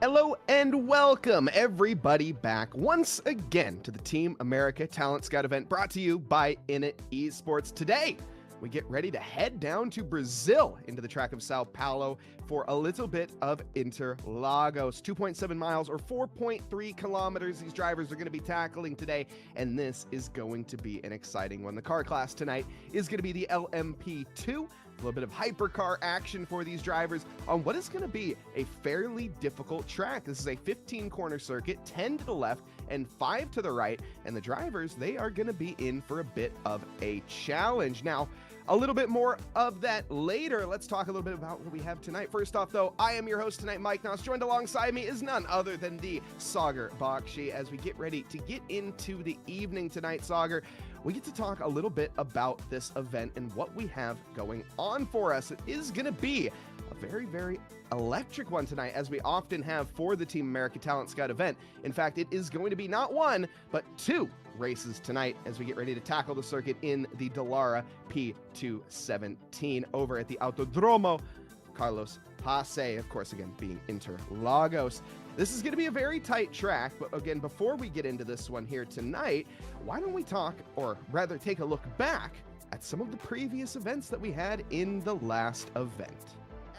Hello and welcome everybody back once again to the Team America Talent Scout event brought to you by Esports. Today, we get ready to head down to Brazil into the track of Sao Paulo for a little bit of Interlagos. 2.7 miles or 4.3 kilometers these drivers are going to be tackling today, and this is going to be an exciting one. The car class tonight is going to be the LMP2. A little bit of hypercar action for these drivers on what is going to be a fairly difficult track. This is a 15-corner circuit, 10 to the left and 5 to the right, and the drivers, they are going to be in for a bit of a challenge. Now, a little bit more of that later. Let's talk a little bit about what we have tonight. First off, though, I am your host tonight, Mike Noss. Joined alongside me is none other than the Sagar Bakshi. As we get ready to get into the evening tonight, Sagar, we get to talk a little bit about this event and what we have going on for us. It is going to be a very, very electric one tonight, as we often have for the Team America Talent Scout event. In fact, it is going to be not one, but two races tonight as we get ready to tackle the circuit in the Dallara P217 over at the Autodromo Carlos Pace, of course, again, being Interlagos. This is going to be a very tight track, but again, before we get into this one here tonight, why don't we talk, or rather take a look back at some of the previous events that we had in the last event.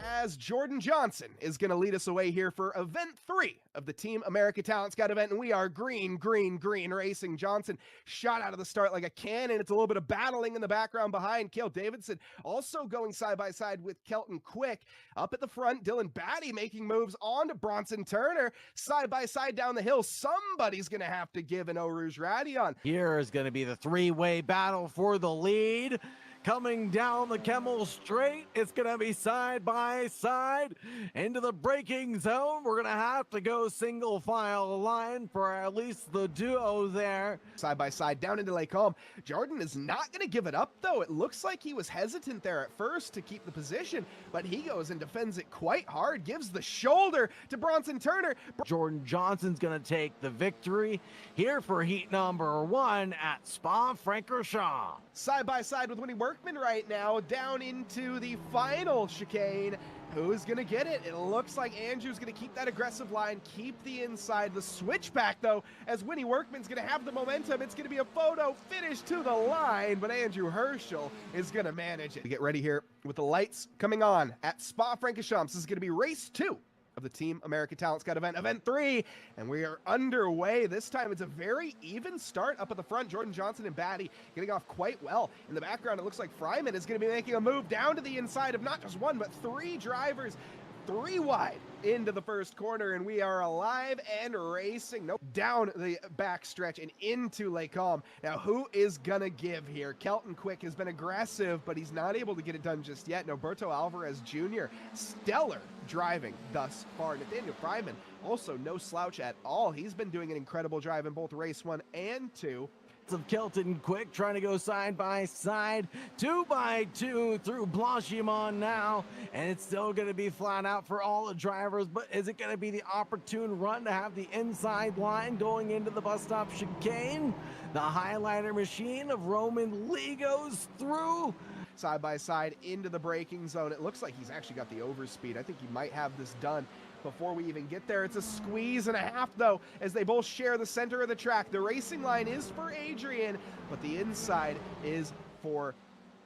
As Jordan Johnson is going to lead us away here for event 3 of the Team America Talent Scout event, and we are green racing. Johnson shot out of the start like a cannon. It's a little bit of battling in the background behind. Cale Davidson also going side by side with Kelton Quick. Up at the front, Dylan Batty making moves on to Bronson Turner. Side by side down the hill, somebody's going to have to give an Eau Rouge Radion. Here is going to be the three-way battle for the lead. Coming down the Kemmel Straight, it's going to be side by side into the braking zone. We're going to have to go single file line for at least the duo there. Side by side down into Lake Holm. Jordan is not going to give it up, though. It looks like he was hesitant there at first to keep the position, but he goes and defends it quite hard, gives the shoulder to Bronson Turner. Jordan Johnson's going to take the victory here for heat number 1 at Spa-Francorchamps. Side by side with Winnie Workman right now, down into the final chicane. Who's going to get it? It looks like Andrew's going to keep that aggressive line, keep the inside. The switchback, though, as Winnie Workman's going to have the momentum. It's going to be a photo finish to the line, but Andrew Herschel is going to manage it. We get ready here with the lights coming on at Spa-Francorchamps. This is going to be race 2 of the Team America Talent Scout event, event 3, and we are underway. This time it's a very even start up at the front. Jordan Johnson and Batty getting off quite well. In the background, it looks like Fryman is going to be making a move down to the inside of not just one, but 3 drivers, 3 wide into the first corner, and we are alive and racing. Nope, down the back stretch and into Lake Holm. Now, who is gonna give here? Kelton Quick has been aggressive, but he's not able to get it done just yet. Norberto Alvarez Jr., stellar driving thus far. Nathaniel Fryman, also no slouch at all. He's been doing an incredible drive in both race 1 and 2. Of Kelton Quick trying to go side by side, 2 by 2 through Blanchimont now, and it's still going to be flat out for all the drivers. But is it going to be the opportune run to have the inside line going into the bus stop chicane? The highlighter machine of Roman Lee goes through. Side by side into the braking zone. It looks like he's actually got the overspeed. I think he might have this done before we even get there. It's a squeeze and a half, though, as they both share the center of the track. The racing line is for Adrian, but the inside is for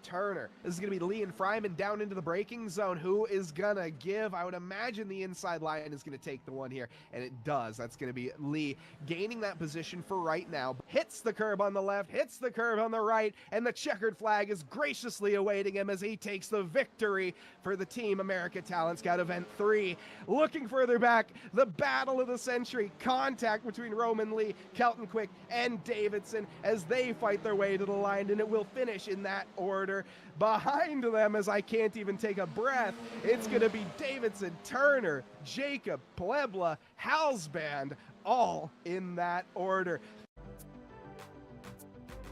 Turner. This is going to be Lee and Fryman down into the braking zone. Who is going to give? I would imagine the inside line is going to take the one here, and it does. That's going to be Lee gaining that position for right now. Hits the curb on the left, hits the curb on the right, and the checkered flag is graciously awaiting him as he takes the victory for the Team America Talent Scout Event 3. Looking further back, the battle of the century, contact between Roman Lee, Kelton Quick, and Davidson as they fight their way to the line, and it will finish in that order. Behind them, as I can't even take a breath, it's going to be Davidson, Turner, Jacob, Puebla, Halsband, all in that order.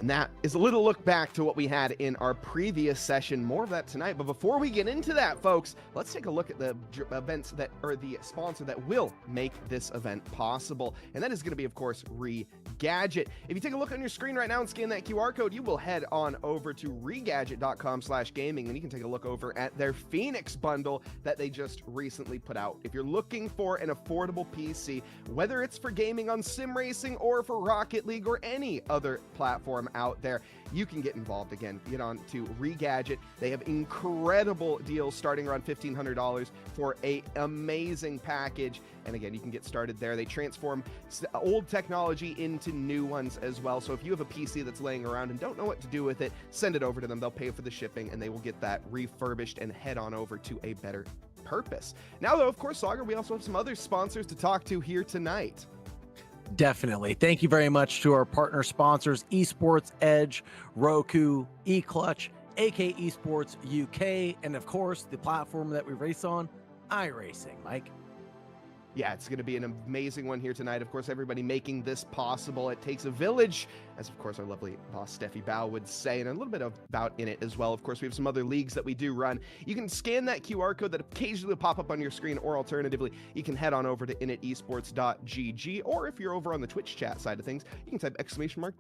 And that is a little look back to what we had in our previous session. More of that tonight. But before we get into that, folks, let's take a look at the events that, or the sponsor that will make this event possible. And that is going to be, of course, Regadget. If you take a look on your screen right now and scan that QR code, you will head on over to regadget.com/gaming, and you can take a look over at their Phoenix bundle that they just recently put out. If you're looking for an affordable PC, whether it's for gaming on sim racing or for Rocket League or any other platform out there, you can get involved. Again, get on to Regadget. They have incredible deals starting around $1,500 for a amazing package. And again, you can get started there. They transform old technology into new ones as well. So if you have a PC that's laying around and don't know what to do with it, send it over to them. They'll pay for the shipping and they will get that refurbished and head on over to a better purpose. Now, though, of course, Sagar, we also have some other sponsors to talk to here tonight. Definitely. Thank you very much to our partner sponsors, Esports, Edge, Roku, eClutch, AK Esports UK, and of course, the platform that we race on, iRacing. Mike? Yeah, it's going to be an amazing one here tonight. Of course, everybody making this possible. It takes a village, as of course our lovely boss Steffi Bao would say, and a little bit about in it as well. Of course, we have some other leagues that we do run. You can scan that QR code that occasionally will pop up on your screen, or alternatively, you can head on over to initesports.gg, or if you're over on the Twitch chat side of things, you can type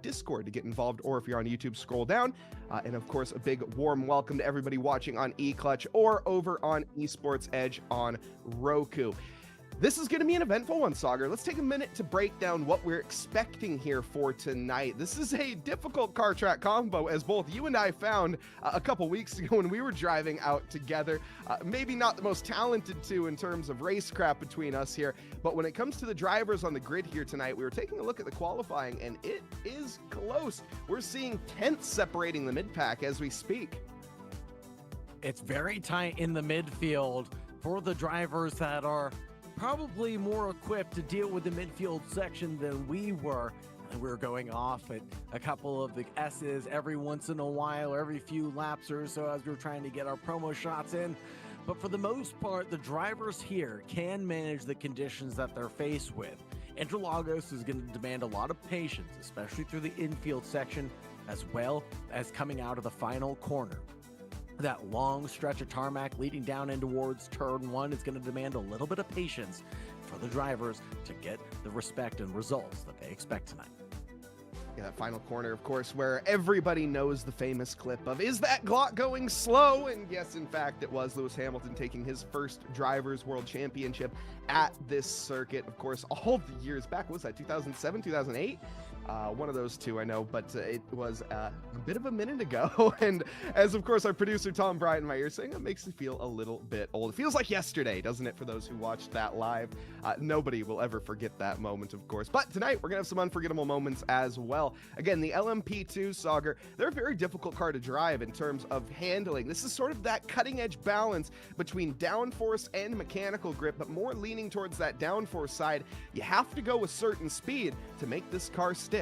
!Discord to get involved, or if you're on YouTube, scroll down. And of course, a big warm welcome to everybody watching on eClutch or over on Esports Edge on Roku. This is going to be an eventful one, Sagar. Let's take a minute to break down what we're expecting here for tonight. This is a difficult car track combo, as both you and I found a couple weeks ago when we were driving out together. Maybe not the most talented two in terms of racecraft between us here, but when it comes to the drivers on the grid here tonight, we were taking a look at the qualifying, and it is close. We're seeing tenths separating the mid-pack as we speak. It's very tight in the midfield for the drivers that are probably more equipped to deal with the midfield section than we were. And we were going off at a couple of the S's every once in a while, every few laps or so, as we were trying to get our promo shots in. But for the most part, the drivers here can manage the conditions that they're faced with. Interlagos is going to demand a lot of patience, especially through the infield section, as well as coming out of the final corner. That long stretch of tarmac leading down in towards turn one is going to demand a little bit of patience for the drivers to get the respect and results that they expect tonight. Yeah, that final corner, of course, where everybody knows the famous clip of, is that Glock going slow? And yes, in fact, it was Lewis Hamilton taking his first Drivers' World Championship at this circuit. Of course, all the years back, what was that, 2007, 2008? One of those two, I know, but it was a bit of a minute ago. And as, of course, our producer, Tom Bryant, in my ear saying, it makes me feel a little bit old. It feels like yesterday, doesn't it, for those who watched that live? Nobody will ever forget that moment, of course. But tonight, we're going to have some unforgettable moments as well. Again, the LMP2 Sagar, they're a very difficult car to drive in terms of handling. This is sort of that cutting-edge balance between downforce and mechanical grip, but more leaning towards that downforce side. You have to go a certain speed to make this car stick.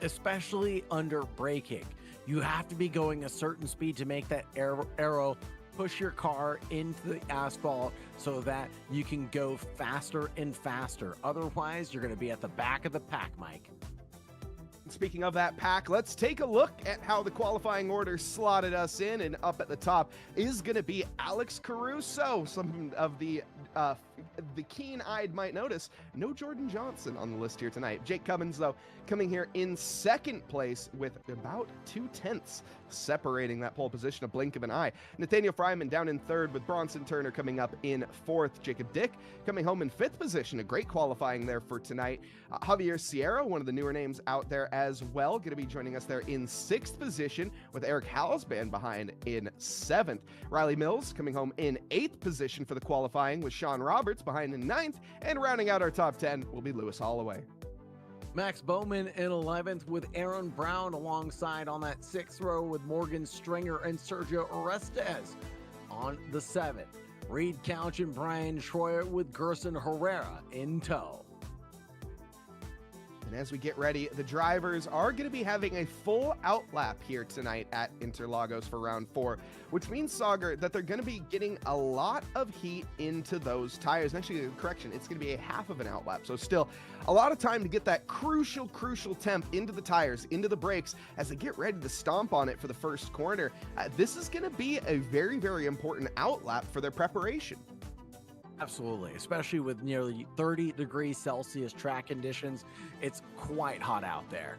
Especially under braking. You have to be going a certain speed to make that arrow push your car into the asphalt so that you can go faster and faster. Otherwise, you're going to be at the back of the pack, Mike. Speaking of that pack, let's take a look at how the qualifying order slotted us in. And up at the top is going to be Alex Caruso, some of the the keen-eyed might notice, no Jordan Johnson on the list here tonight. Jake Cummins, though, coming here in second place with about 2/10 separating that pole position, a blink of an eye. Nathaniel Fryman down in third with Bronson Turner coming up in fourth. Jacob Dick coming home in fifth position, a great qualifying there for tonight. Javier Sierra, one of the newer names out there as well, going to be joining us there in sixth position with Eric Halsband behind in seventh. Riley Mills coming home in eighth position for the qualifying with Sean Roberts behind in ninth, and rounding out our top 10 will be Lewis Holloway. Max Bowman in 11th with Aaron Brown alongside on that 6th row with Morgan Stringer and Sergio Orestes on the 7th. Reed Couch and Brian Schroyer with Gerson Herrera in tow. And as we get ready, the drivers are going to be having a full out lap here tonight at Interlagos for round 4, which means, Sauger, that they're going to be getting a lot of heat into those tires. And actually, correction, it's going to be a half of an out lap. So still a lot of time to get that crucial temp into the tires, into the brakes as they get ready to stomp on it for the first corner. This is going to be a very, very important out lap for their preparation. Absolutely, especially with nearly 30 degrees Celsius track conditions. It's quite hot out there.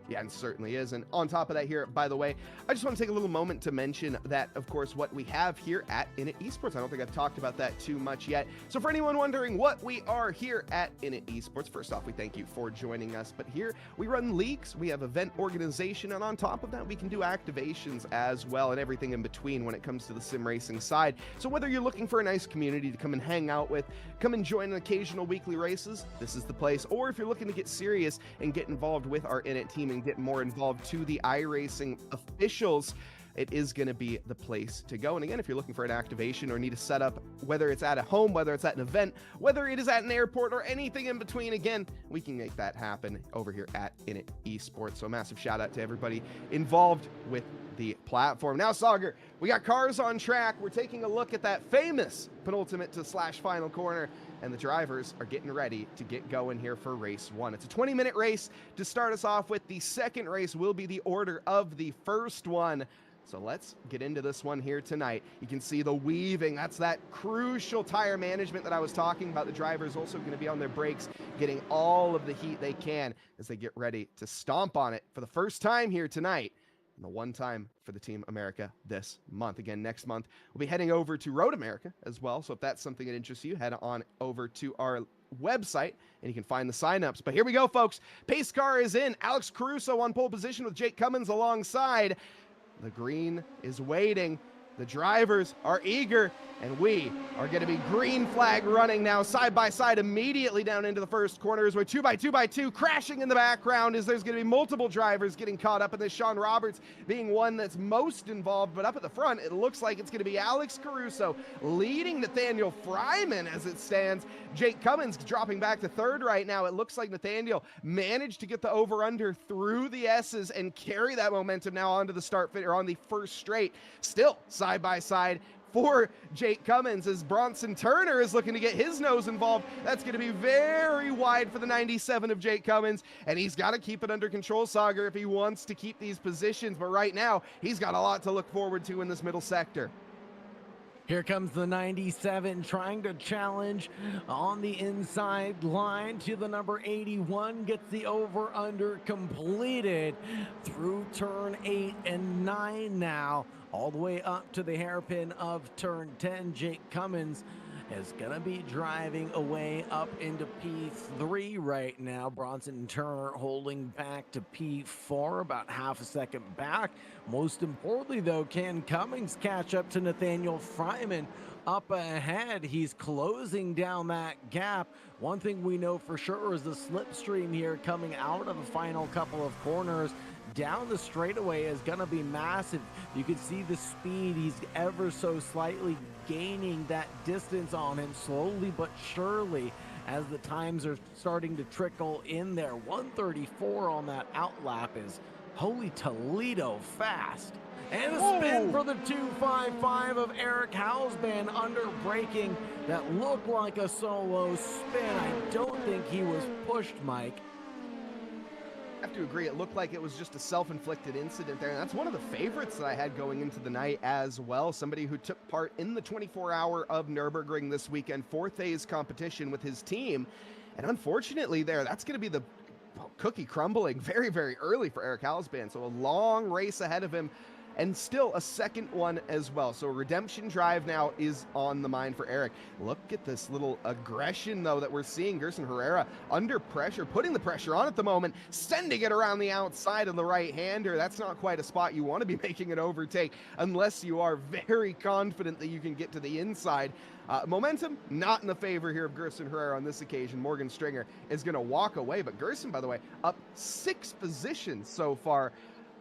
Yeah, and certainly is. And on top of that here, by the way, I just want to take a little moment to mention that, of course, what we have here at Init Esports. I don't think I've talked about that too much yet. So for anyone wondering what we are here at Init Esports, first off, we thank you for joining us. But here we run leagues, we have event organization, and on top of that, we can do activations as well and everything in between when it comes to the sim racing side. So whether you're looking for a nice community to come and hang out with, come and join occasional weekly races, this is the place. Or if you're looking to get serious and get involved with our Init team and get more involved to the iRacing officials, it is going to be the place to go. And again, if you're looking for an activation or need a setup, whether it's at a home, whether it's at an event, whether it is at an airport or anything in between, again, we can make that happen over here at Init Esports. So a massive shout out to everybody involved with the platform. Now, Sauger, we got cars on track. We're taking a look at that famous penultimate to slash final corner, and the drivers are getting ready to get going here for race 1. It's a 20-minute race to start us off with. The second race will be the order of the first one. So let's get into this one here tonight. You can see the weaving. That's that crucial tire management that I was talking about. The drivers also going to be on their brakes, getting all of the heat they can as they get ready to stomp on it for the first time here tonight. And the one time for the Team America this month. Again, next month, we'll be heading over to Road America as well. So if that's something that interests you, head on over to our website and you can find the signups. But here we go, folks. Pace car is in. Alex Caruso on pole position with Jake Cummins alongside. The green is waiting. The drivers are eager, and we are going to be green flag running now side by side immediately down into the first corners. We're 2x2x2 crashing in the background as there's going to be multiple drivers getting caught up in this. Sean Roberts being one that's most involved, but up at the front, it looks like it's going to be Alex Caruso leading Nathaniel Fryman as it stands. Jake Cummins dropping back to third right now. It looks like Nathaniel managed to get the over-under through the S's and carry that momentum now onto the start fit or on the first straight. Still side by side for Jake Cummins as Bronson Turner is looking to get his nose involved. That's going to be very wide for the 97 of Jake Cummins, and he's got to keep it under control, Sauger, if he wants to keep these positions. But right now, he's got a lot to look forward to in this middle sector. Here comes the 97 trying to challenge on the inside line to the number 81. Gets the over-under completed through turn 8 and 9 now. All the way up to the hairpin of turn 10. Jake Cummins is going to be driving away up into P3 right now. Bronson Turner holding back to P4, about half a second back. Most importantly, though, can Cummins catch up to Nathaniel Fryman up ahead? He's closing down that gap. One thing we know for sure is the slipstream here coming out of the final couple of corners down the straightaway is going to be massive. You can see the speed. He's ever so slightly gaining that distance on him slowly but surely as the times are starting to trickle in there. 134 on that outlap is holy Toledo fast. And a spin for the 255 of Eric Halsband under braking that looked like a solo spin. I don't think he was pushed, Mike. have to agree, it looked like it was just a self-inflicted incident there, and that's one of the favorites that I had going into the night as well. Somebody who took part in the 24-hour of Nürburgring this weekend, 4th competition with his team, and unfortunately that's going to be the cookie crumbling very, very early for Eric Halsband, so a long race ahead of him, and still a second one as well. So redemption drive now is on the mind for Eric. Look at this little aggression, though, that we're seeing. Gerson Herrera under pressure, putting the pressure on at the moment, sending it around the outside of the right-hander. That's not quite a spot you want to be making an overtake unless you are very confident that you can get to the inside. Momentum not in the favor here of Gerson Herrera on this occasion. Morgan Stringer is going to walk away, but Gerson, by the way, up 6 positions so far.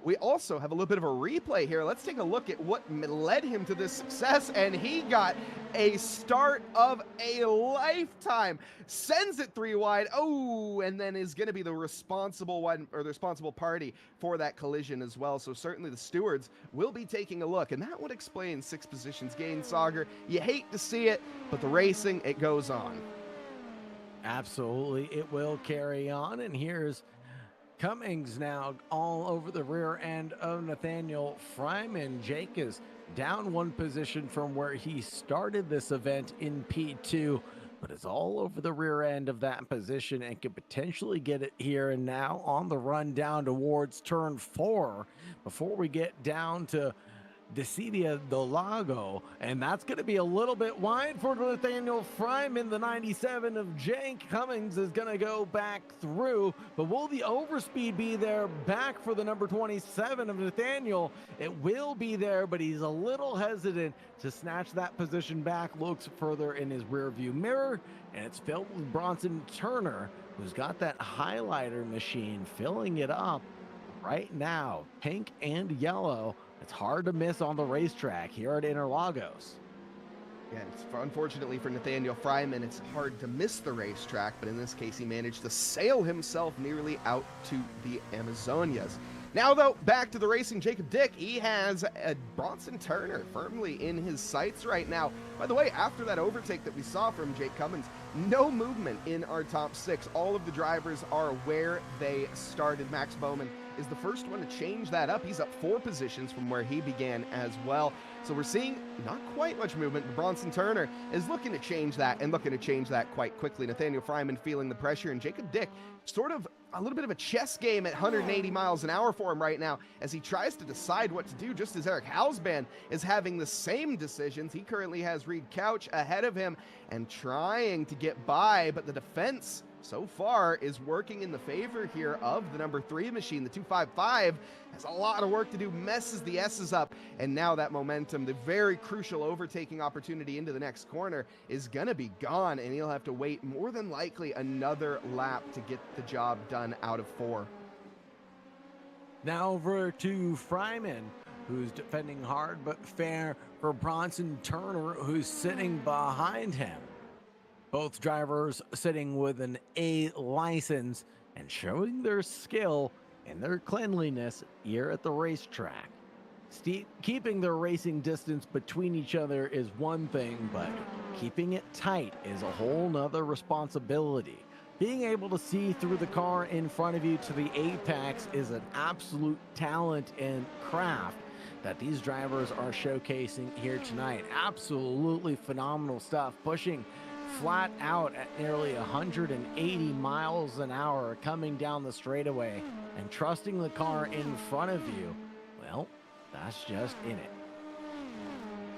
We also have a little bit of a replay here. Let's take a look at what led him to this success, and he got a start of a lifetime. Sends it 3 wide, and then is going to be the responsible one, or the responsible party for that collision as well. So certainly the stewards will be taking a look, and that would explain 6 positions gained, Sauger. You hate to see it, but the racing, it goes on. Absolutely, it will carry on, and here's Cummings now all over the rear end of Nathaniel Fryman. Jake is down 1 position from where he started this event in P2, but is all over the rear end of that position and could potentially get it here and now on the run down towards turn 4 before we get down to Decidia del Lago, and that's going to be a little bit wide for Nathaniel Fryman. The 97 of Jake Cummings is going to go back through, but will the overspeed be there back for the number 27 of Nathaniel? It will be there, but he's a little hesitant to snatch that position back. Looks further in his rear view mirror, and it's filled with Bronson Turner, who's got that highlighter machine filling it up right now, pink and yellow. It's hard to miss on the racetrack here at Interlagos. Yeah, unfortunately for Nathaniel Fryman, it's hard to miss the racetrack, but in this case, he managed to sail himself nearly out to the Amazonias. Now, though, back to the racing. Jacob Dick, he has a Bronson Turner firmly in his sights right now. By the way, after that overtake that we saw from Jake Cummins, no movement in our top 6. All of the drivers are where they started. Max Bowman is the first one to change that up. He's up 4 positions from where he began as well. So we're seeing not quite much movement, but Bronson Turner is looking to change that, and looking to change that quite quickly. Nathaniel Fryman feeling the pressure, and Jacob Dick sort of a little bit of a chess game at 180 miles an hour for him right now as he tries to decide what to do, just as Eric Halsband is having the same decisions. He currently has Reed Couch ahead of him and trying to get by, but the defense so far is working in the favor here of the number 3 machine. The 255 has a lot of work to do, messes the S's up, and now that momentum, the very crucial overtaking opportunity into the next corner, is gonna be gone, and he'll have to wait more than likely another lap to get the job done out of 4. Now over to Fryman, who's defending hard but fair for Bronson Turner, who's sitting behind him. Both drivers sitting with an A license and showing their skill and their cleanliness here at the racetrack. Keeping their racing distance between each other is one thing, but keeping it tight is a whole nother responsibility. Being able to see through the car in front of you to the apex is an absolute talent and craft that these drivers are showcasing here tonight. Absolutely phenomenal stuff, pushing flat out at nearly 180 miles an hour coming down the straightaway and trusting the car in front of you. Well, that's just in it.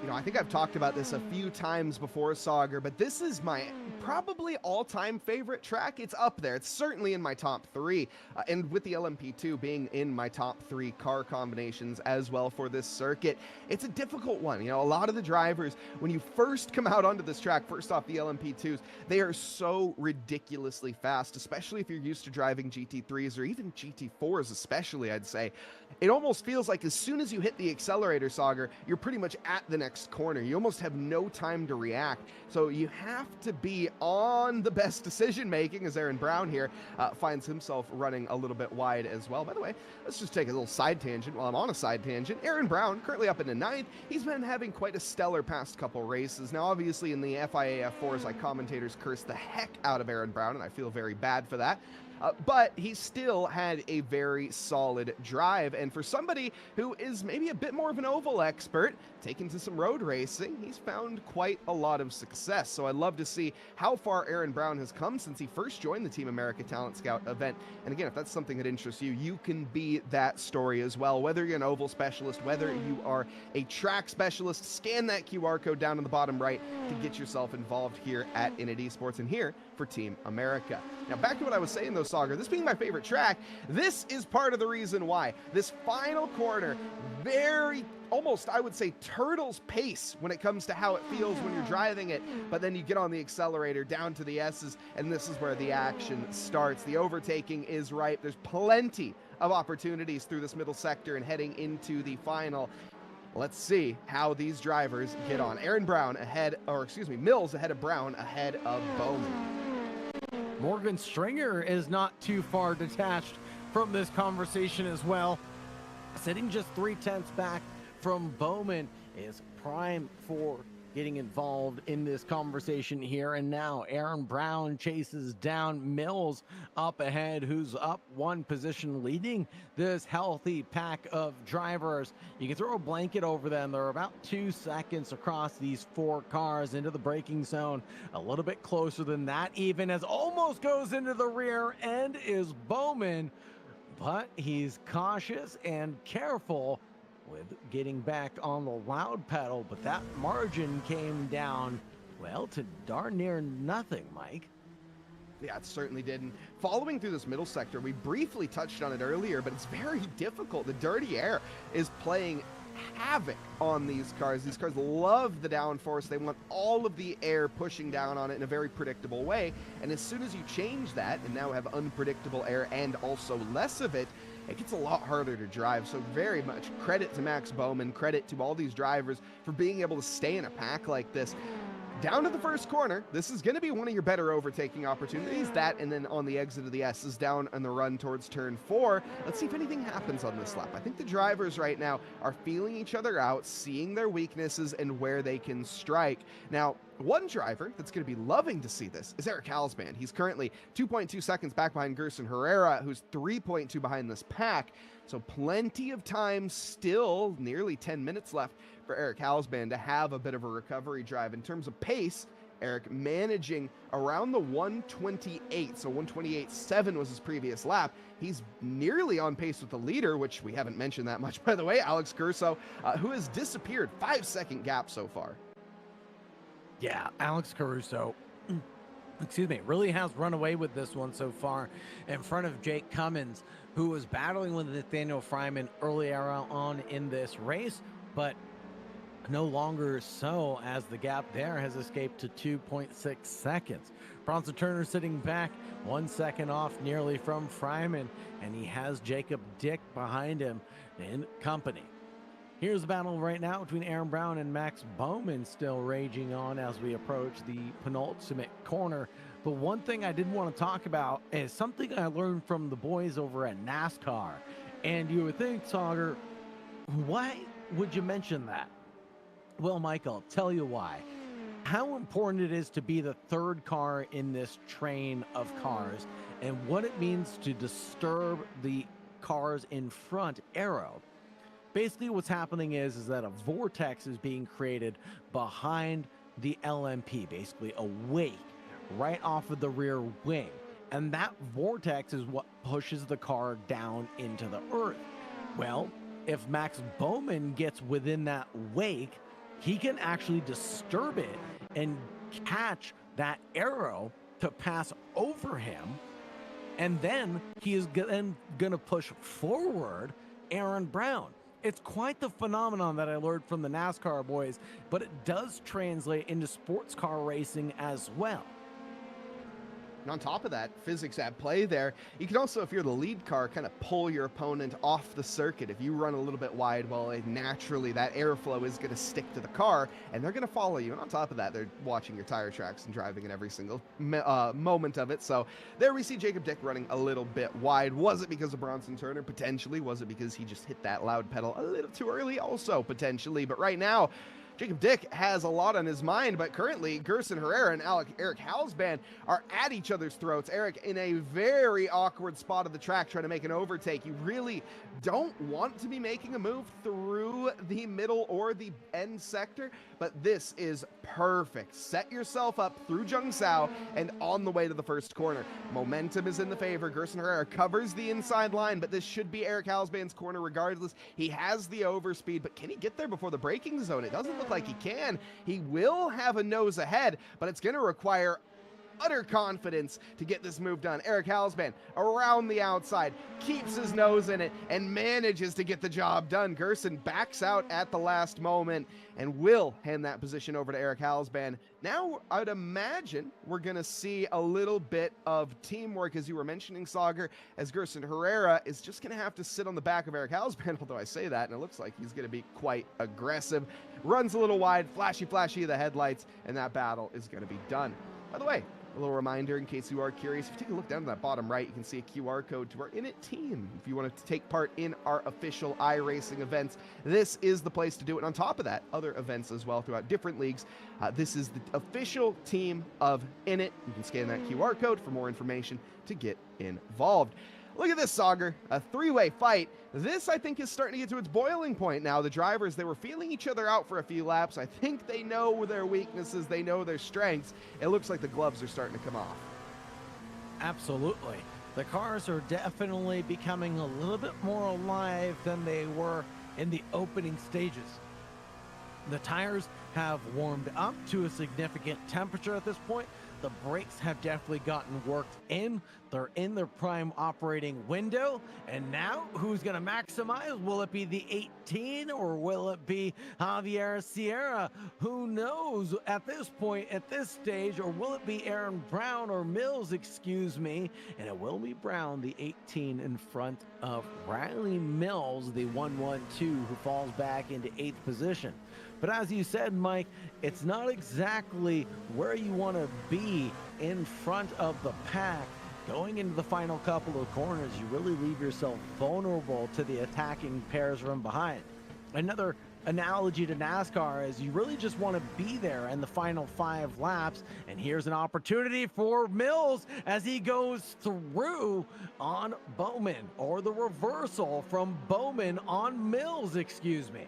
You know, I think I've talked about this a few times before, Sauger, but this is my probably all-time favorite track. It's up there. It's certainly in my top 3, and with the LMP2 being in my top 3 car combinations as well for this circuit, it's a difficult one. You know, a lot of the drivers, when you first come out onto this track, first off, the LMP2s, they are so ridiculously fast, especially if you're used to driving GT3s or even GT4s especially, I'd say. It almost feels like as soon as you hit the accelerator, Sauger, you're pretty much at the next next corner. You almost have no time to react. So you have to be on the best decision making, as Aaron Brown here finds himself running a little bit wide as well. By the way, let's just take a little side tangent while I'm on a side tangent. Aaron Brown, currently up into 9th. He's been having quite a stellar past couple races. Now, obviously, in the FIA F4s, like, commentators curse the heck out of Aaron Brown, and I feel very bad for that. But he still had a very solid drive, and for somebody who is maybe a bit more of an oval expert, taken to some road racing, he's found quite a lot of success. So I'd love to see how far Aaron Brown has come since he first joined the Team America Talent Scout event. And again, if that's something that interests you, you can be that story as well. Whether you're an oval specialist, whether you are a track specialist, scan that QR code down in the bottom right to get yourself involved here at Innit Esports and here for Team America. Now, back to what I was saying though, Sauger, this being my favorite track, this is part of the reason why. This final corner, very, almost, I would say, turtle's pace when it comes to how it feels when you're driving it, but then you get on the accelerator down to the S's, and this is where the action starts. The overtaking is ripe. There's plenty of opportunities through this middle sector and heading into the final. Let's see how these drivers get on. Aaron Brown ahead, or excuse me, Mills ahead of Brown, ahead of Bowman. Morgan Stringer is not too far detached from this conversation as well. Sitting just 3/10 back from Bowman, is prime for getting involved in this conversation here. And now Aaron Brown chases down Mills up ahead, who's up 1 position, leading this healthy pack of drivers. You can throw a blanket over them. They're about 2 seconds across these 4 cars into the braking zone. A little bit closer than that, even, as almost goes into the rear end is Bowman, but he's cautious and careful with getting back on the loud pedal, but that margin came down, well, to darn near nothing, Mike. Yeah, it certainly did. And following through this middle sector, we briefly touched on it earlier, but it's very difficult. The dirty air is playing havoc on these cars. These cars love the downforce. They want all of the air pushing down on it in a very predictable way. And as soon as you change that and now have unpredictable air and also less of it, it gets a lot harder to drive. So very much credit to Max Bowman, credit to all these drivers for being able to stay in a pack like this. Down to the first corner, this is going to be one of your better overtaking opportunities. That, and then on the exit of the S is down on the run towards turn 4. Let's see if anything happens on this lap. I think the drivers right now are feeling each other out, seeing their weaknesses and where they can strike. Now, one driver that's going to be loving to see this is Eric Halsband. He's currently 2.2 seconds back behind Gerson Herrera, who's 3.2 behind this pack. So plenty of time still, nearly 10 minutes left for Eric Halsband to have a bit of a recovery drive. In terms of pace, Eric managing around the 128, so 128.7 was his previous lap. He's nearly on pace with the leader, which we haven't mentioned that much, by the way, Alex Curso, who has disappeared. 5-second gap so far. Yeah, Alex Caruso, excuse me, really has run away with this one so far in front of Jake Cummins, who was battling with Nathaniel Fryman earlier on in this race, but no longer so, as the gap there has escaped to 2.6 seconds. Bronson Turner sitting back 1 second off nearly from Fryman, and he has Jacob Dick behind him in company. Here's the battle right now between Aaron Brown and Max Bowman, still raging on as we approach the penultimate corner. But one thing I did want to talk about is something I learned from the boys over at NASCAR. And you would think, Sauger, why would you mention that? Well, Mike, I'll tell you why. How important it is to be the 3rd car in this train of cars, and what it means to disturb the cars in front aero. Basically, what's happening is that a vortex is being created behind the LMP, basically a wake right off of the rear wing. And that vortex is what pushes the car down into the earth. Well, if Max Bowman gets within that wake, he can actually disturb it and catch that arrow to pass over him. And then he is going to push forward Aaron Brown. It's quite the phenomenon that I learned from the NASCAR boys, but it does translate into sports car racing as well. And on top of that, physics at play there. You can also, if you're the lead car, kind of pull your opponent off the circuit. If you run a little bit wide, well, naturally that airflow is going to stick to the car, and they're going to follow you. And on top of that, they're watching your tire tracks and driving in every single moment of it. So there we see Jacob Dick running a little bit wide. Was it because of Bronson Turner? Potentially. Was it because he just hit that loud pedal a little too early? Also, potentially. But right now, Jacob Dick has a lot on his mind, but currently Gerson Herrera and Eric Halsband are at each other's throats. Eric in a very awkward spot of the track trying to make an overtake. You really don't want to be making a move through the middle or the end sector, but this is perfect. Set yourself up through Jungsao and on the way to the first corner. Momentum is in the favor. Gerson Herrera covers the inside line, but this should be Eric Halsband's corner regardless. He has the overspeed, but can he get there before the braking zone? It doesn't look like he can. He will have a nose ahead, but it's going to require utter confidence to get this move done. Eric Halsband around the outside, keeps his nose in it, and manages to get the job done. Gerson backs out at the last moment and will hand that position over to Eric Halsband. Now, I'd imagine we're going to see a little bit of teamwork, as you were mentioning, Sauger, as Gerson Herrera is just going to have to sit on the back of Eric Halsband, although I say that, and it looks like he's going to be quite aggressive. Runs a little wide, flashy of the headlights, and that battle is going to be done. By the way, a little reminder in case you are curious, if you take a look down to that bottom right, you can see a QR code to our Init team. If you want to take part in our official iRacing events, this is the place to do it. And on top of that, other events as well throughout different leagues. This is the official team of Init. You can scan that QR code for more information to get involved. Look at this, Sauger, a three-way fight. This, I think, is starting to get to its boiling point now. The drivers, they were feeling each other out for a few laps. I think they know their weaknesses. They know their strengths. It looks like the gloves are starting to come off. Absolutely. The cars are definitely becoming a little bit more alive than they were in the opening stages. The tires have warmed up to a significant temperature at this point. The brakes have definitely gotten worked in. They're in their prime operating window. And now, who's going to maximize? Will it be the 18 or will it be Javier Sierra? Who knows at this point, at this stage? Or will it be Aaron Brown or Mills, excuse me? And it will be Brown, the 18, in front of Riley Mills, the 112, who falls back into 8th position. But as you said, Mike, it's not exactly where you want to be in front of the pack. Going into the final couple of corners, you really leave yourself vulnerable to the attacking pairs from behind. Another analogy to NASCAR is you really just want to be there in the final 5 laps. And here's an opportunity for Mills as he goes through on Bowman, or the reversal from Bowman on Mills, excuse me.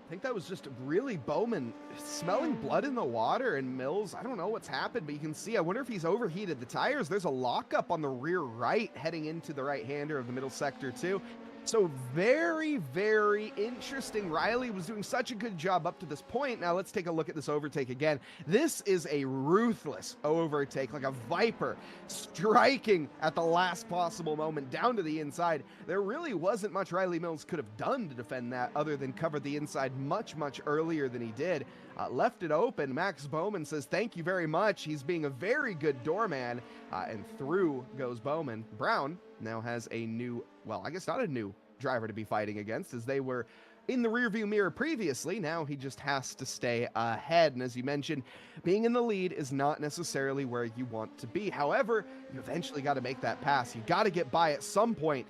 I think that was just really Bowman smelling blood in the water, and Mills, I don't know what's happened, but you can see, I wonder if he's overheated the tires. There's a lockup on the rear right heading into the right-hander of the middle sector too. So very, very interesting. Riley was doing such a good job up to this point. Now let's take a look at this overtake again. This is a ruthless overtake, like a viper striking at the last possible moment down to the inside. There really wasn't much Riley Mills could have done to defend that other than cover the inside much, much earlier than he did. Left it open. Max Bowman says, thank you very much. He's being a very good doorman. And through goes Bowman. Brown now has a new, well, I guess not a new driver to be fighting against, as they were in the rearview mirror previously. Now he just has to stay ahead. And as you mentioned, being in the lead is not necessarily where you want to be. However, you eventually got to make that pass. You got to get by at some point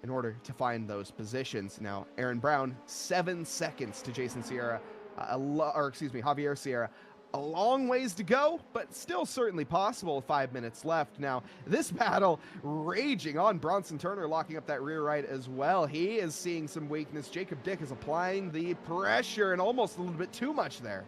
in order to find those positions. Now, Aaron Brown, 7 seconds to Jason Sierra, Javier Sierra. A long ways to go, but still certainly possible. 5 minutes left. Now, this battle raging on. Bronson Turner locking up that rear right as well. He is seeing some weakness. Jacob Dick is applying the pressure, and almost a little bit too much there.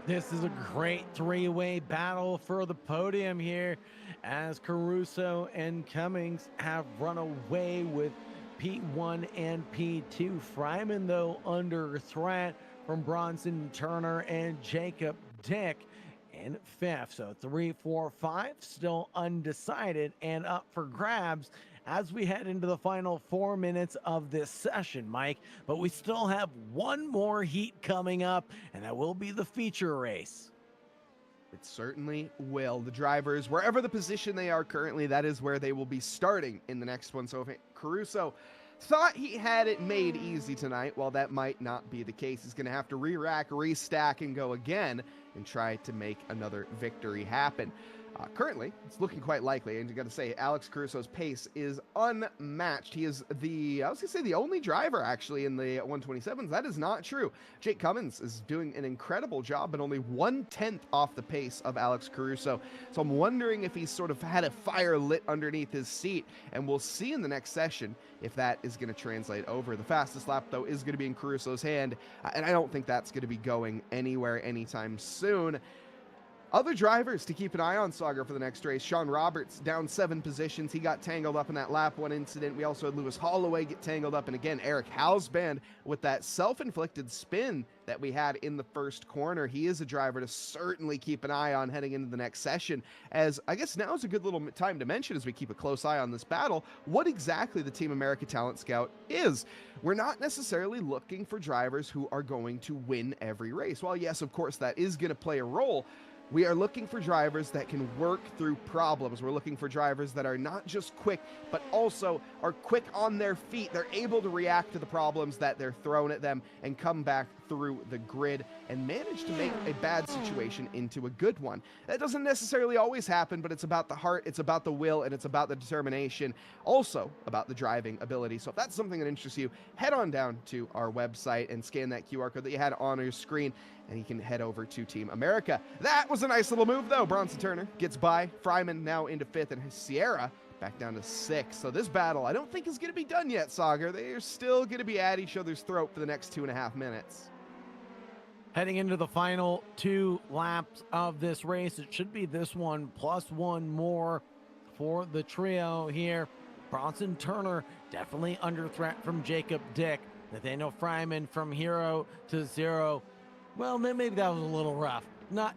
This is a great 3-way battle for the podium here, as Caruso and Cummings have run away with P1 and P2. Fryman, though, under threat from Bronson Turner and Jacob Dick in 5th. So 3, 4, 5 still undecided and up for grabs as we head into the final 4 minutes of this session, Mike. But we still have one more heat coming up, and that will be the feature race. It certainly will. The drivers, wherever the position they are currently, that is where they will be starting in the next one. So if Caruso thought he had it made easy tonight, well, that might not be the case. He's going to have to re-rack, restack, and go again and try to make another victory happen. Currently, it's looking quite likely, and you got to say, Alex Caruso's pace is unmatched. He is I was going to say the only driver, actually, in the 127s. That is not true. Jake Cummins is doing an incredible job, but only 1/10 off the pace of Alex Caruso. So I'm wondering if he's sort of had a fire lit underneath his seat, and we'll see in the next session if that is going to translate over. The fastest lap, though, is going to be in Caruso's hand, and I don't think that's going to be going anywhere anytime soon. Other drivers to keep an eye on, Sagar, for the next race. Sean Roberts down 7 positions. He got tangled up in that lap 1 incident. We also had Lewis Holloway get tangled up. And again, Eric Hausband with that self-inflicted spin that we had in the first corner. He is a driver to certainly keep an eye on heading into the next session, as I guess now is a good little time to mention, as we keep a close eye on this battle, what exactly the Team America Talent Scout is. We're not necessarily looking for drivers who are going to win every race. While yes, of course, that is going to play a role, we are looking for drivers that can work through problems. We're looking for drivers that are not just quick, but also are quick on their feet. They're able to react to the problems that they're thrown at them and come back through the grid and manage to make a bad situation into a good one. That doesn't necessarily always happen, but it's about the heart, it's about the will, and it's about the determination, also about the driving ability. So if that's something that interests you, head on down to our website and scan that QR code that you had on your screen, and you can head over to Team America. That was a nice little move, though. Bronson Turner gets by. Fryman now into 5th, and Sierra back down to 6th. So this battle, I don't think is going to be done yet, Sagar. They are still going to be at each other's throat for the next 2.5 minutes. Heading into the final 2 laps of this race, it should be this one plus 1 more for the trio here. Bronson Turner definitely under threat from Jacob Dick. Nathaniel Fryman from hero to zero. Well, maybe that was a little rough.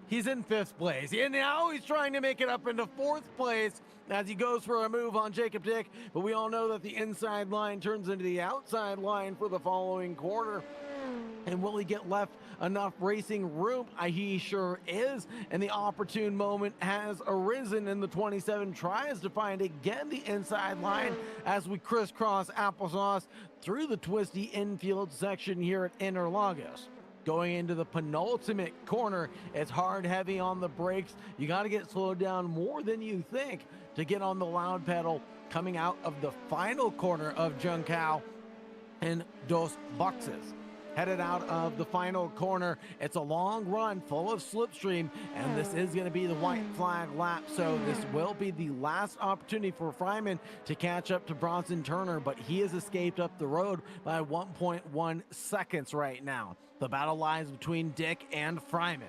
He's in 5th place, and now he's trying to make it up into 4th place as he goes for a move on Jacob Dick. But we all know that the inside line turns into the outside line for the following quarter. And will he get left enough racing room? He sure is. And the opportune moment has arisen, and the 27 tries to find again the inside line as we crisscross applesauce through the twisty infield section here at Interlagos. Going into the penultimate corner, it's hard heavy on the brakes. You got to get slowed down more than you think to get on the loud pedal coming out of the final corner of Junção and Dos Boxes. Headed out of the final corner, it's a long run full of slipstream, and this is going to be the white flag lap, so this will be the last opportunity for Fryman to catch up to Bronson Turner, but he has escaped up the road by 1.1 seconds right now. The battle lies between Dick and Fryman.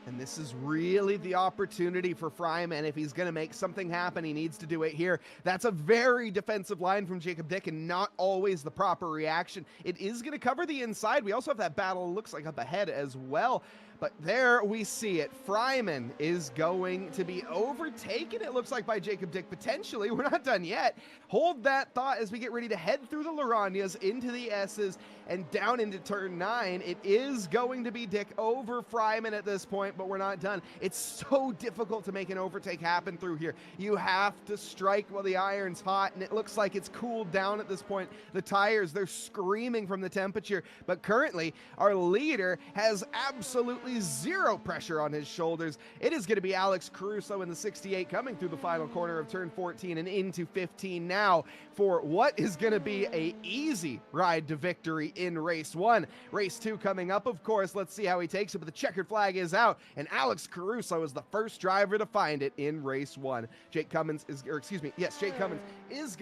And this is really the opportunity for Fryman. If he's going to make something happen, he needs to do it here. That's a very defensive line from Jacob Dick and not always the proper reaction. It is going to cover the inside. We also have that battle, looks like, up ahead as well. But there we see it. Fryman is going to be overtaken, it looks like, by Jacob Dick, potentially. We're not done yet. Hold that thought as we get ready to head through the Laranjas into the S's and down into turn 9. It is going to be Dick over Fryman at this point, but we're not done. It's so difficult to make an overtake happen through here. You have to strike while the iron's hot, and it looks like it's cooled down at this point. The tires, they're screaming from the temperature, but currently our leader has absolutely zero pressure on his shoulders. It is going to be Alex Caruso in the 68 coming through the final corner of turn 14 and into 15 now for what is going to be a easy ride to victory in race 1. Race 2 coming up, of course. Let's see how he takes it, but the checkered flag is out, and Alex Caruso is the first driver to find it in race 1. Jake Cummins is going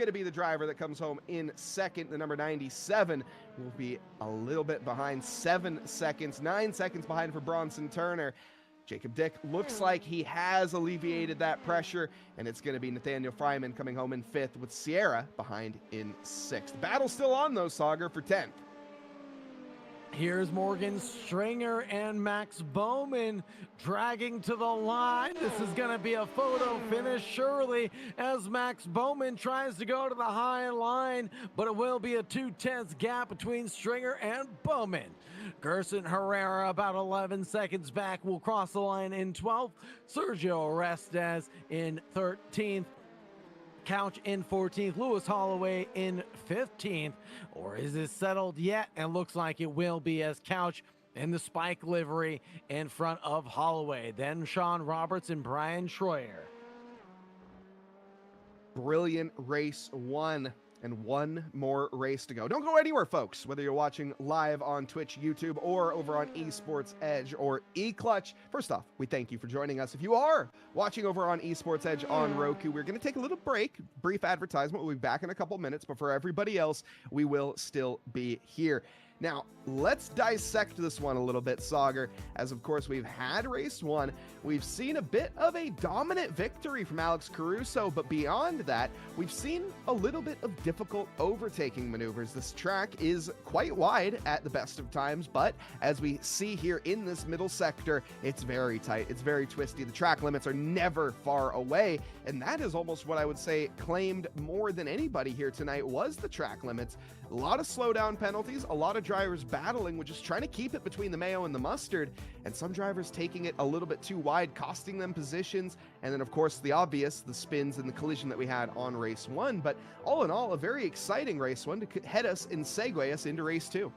to be the driver that comes home in second. The number 97 will be a little bit behind, 7 seconds, 9 seconds behind for Bronson Turner. Jacob Dick looks like he has alleviated that pressure, and it's going to be Nathaniel Fryman coming home in 5th with Sierra behind in 6th. Battle still on, though, Sagar, for 10th. Here's Morgan Stringer and Max Bowman dragging to the line. This is going to be a photo finish, surely, as Max Bowman tries to go to the high line, but it will be a 2/10 gap between Stringer and Bowman. Gerson Herrera, about 11 seconds back, will cross the line in 12th. Sergio Orestes in 13th. Couch in 14th, Lewis Holloway in 15th. Or is it settled yet? And looks like it will be, as Couch in the spike livery in front of Holloway. Then Sean Roberts and Brian Schroyer. Brilliant race one, and one more race to go. Don't go anywhere, folks, whether you're watching live on Twitch, YouTube, or over on Esports Edge or eClutch. First off, we thank you for joining us. If you are watching over on Esports Edge on Roku, we're going to take a little break, brief advertisement. We'll be back in a couple minutes, but for everybody else, we will still be here. Now, let's dissect this one a little bit, Sauger, as of course we've had race one. We've seen a bit of a dominant victory from Alex Caruso, but beyond that, we've seen a little bit of difficult overtaking maneuvers. This track is quite wide at the best of times, but as we see here in this middle sector, it's very tight, it's very twisty. The track limits are never far away, and that is almost what I would say claimed more than anybody here tonight was the track limits. A lot of slowdown penalties, a lot of drivers battling with just trying to keep it between the mayo and the mustard, and some drivers taking it a little bit too wide, costing them positions, and then of course the obvious, the spins and the collision that we had on race one. But all in all, a very exciting race one to head us and segue us into race two.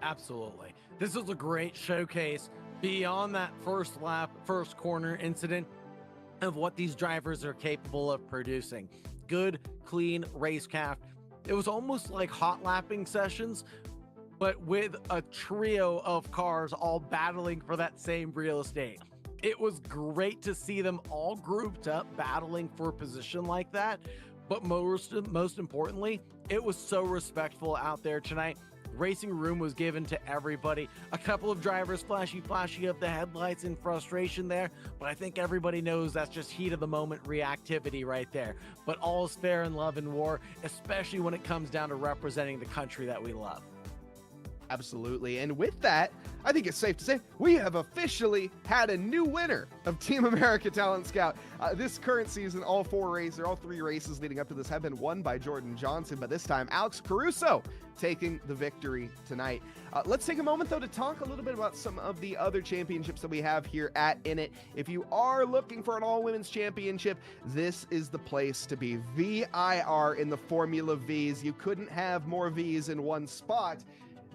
Absolutely. This was a great showcase beyond that first lap, first corner incident of what these drivers are capable of producing. Good, clean racecraft. It was almost like hot lapping sessions, but with a trio of cars all battling for that same real estate. It was great to see them all grouped up battling for a position like that. But most importantly, it was so respectful out there tonight. Racing room was given to everybody. A couple of drivers flashy of the headlights in frustration there, but I think everybody knows that's just heat of the moment reactivity right there. But all is fair in love and war, especially when it comes down to representing the country that we love. Absolutely. And with that, I think it's safe to say we have officially had a new winner of Team America Talent Scout. This current season, all three races leading up to this have been won by Jordan Johnson, but this time Alex Caruso taking the victory tonight. Let's take a moment though to talk a little bit about some of the other championships that we have here at Init. If you are looking for an all-women's championship, this is the place to be. VIR in the Formula Vs. You couldn't have more Vs in one spot.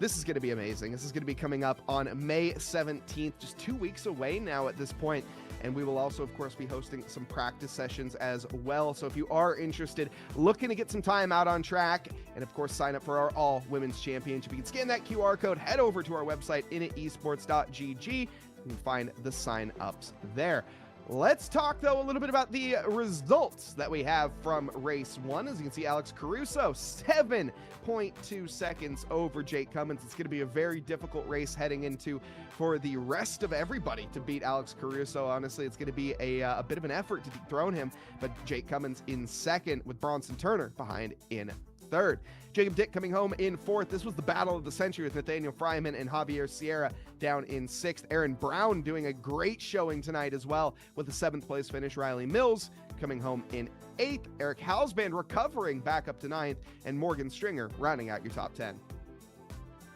This is going to be amazing. This is going to be coming up on May 17th, just 2 weeks away now at this point. And we will also, of course, be hosting some practice sessions as well. So if you are interested, looking to get some time out on track, and of course, sign up for our All Women's Championship, you can scan that QR code, head over to our website, initesports.gg. You can find the sign-ups there. Let's talk, though, a little bit about the results that we have from race one. As you can see, Alex Caruso, 7.2 seconds over Jake Cummins. It's going to be a very difficult race heading into for the rest of everybody to beat Alex Caruso. Honestly, it's going to be a bit of an effort to dethrone him, but Jake Cummins in second with Bronson Turner behind in third. Jacob Dick coming home in fourth. This was the battle of the century with Nathaniel Fryman and Javier Sierra down in sixth. Aaron Brown doing a great showing tonight as well with the seventh place finish. Riley Mills coming home in eighth. Eric Halsband recovering back up to ninth, and Morgan Stringer rounding out your top 10.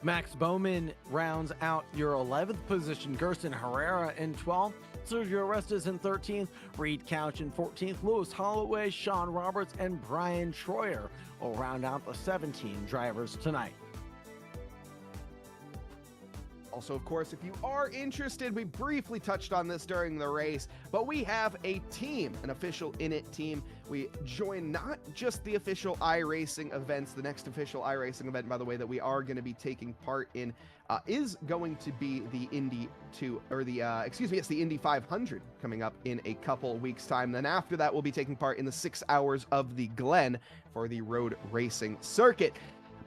Max Bowman rounds out your 11th position. Gerson Herrera in 12th. Sergio Orestes in 13th. Reed Couch in 14th. Lewis Holloway, Sean Roberts, and Brian Schroyer will round out the 17 drivers tonight. Also, of course, if you are interested, we briefly touched on this during the race, but we have a team, an official Init team. We join not just the official iRacing events. The next official iRacing event, by the way, that we are going to be taking part in is going to be the Indy 2, or the Indy 500 coming up in a couple weeks' time. Then after that, we'll be taking part in the 6 Hours of the Glen for the road racing circuit.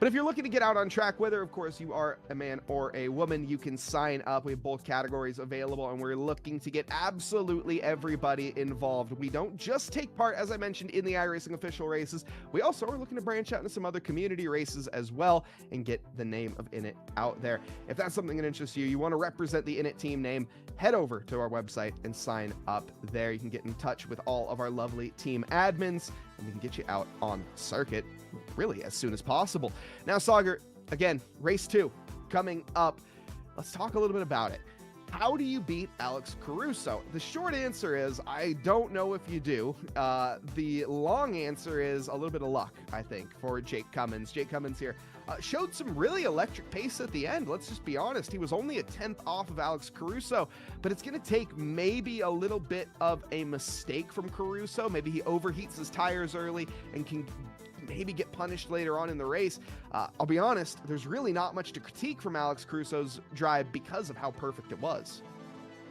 But if you're looking to get out on track, whether, of course, you are a man or a woman, you can sign up. We have both categories available, and we're looking to get absolutely everybody involved. We don't just take part, as I mentioned, in the iRacing official races. We also are looking to branch out into some other community races as well and get the name of Init out there. If that's something that interests you, you want to represent the Init team name, head over to our website and sign up there. You can get in touch with all of our lovely team admins, and we can get you out on circuit really as soon as possible. Now, Sauger, again, race 2 coming up. Let's talk a little bit about it. How do you beat Alex Caruso? The short answer is I don't know if you do. The long answer is a little bit of luck, I think, for Jake Cummins. Jake Cummins here showed some really electric pace at the end. Let's just be honest. He was only a 10th off of Alex Caruso, but it's going to take maybe a little bit of a mistake from Caruso. Maybe he overheats his tires early and can maybe get punished later on in the race. I'll be honest, there's really not much to critique from Alex Caruso's drive because of how perfect it was.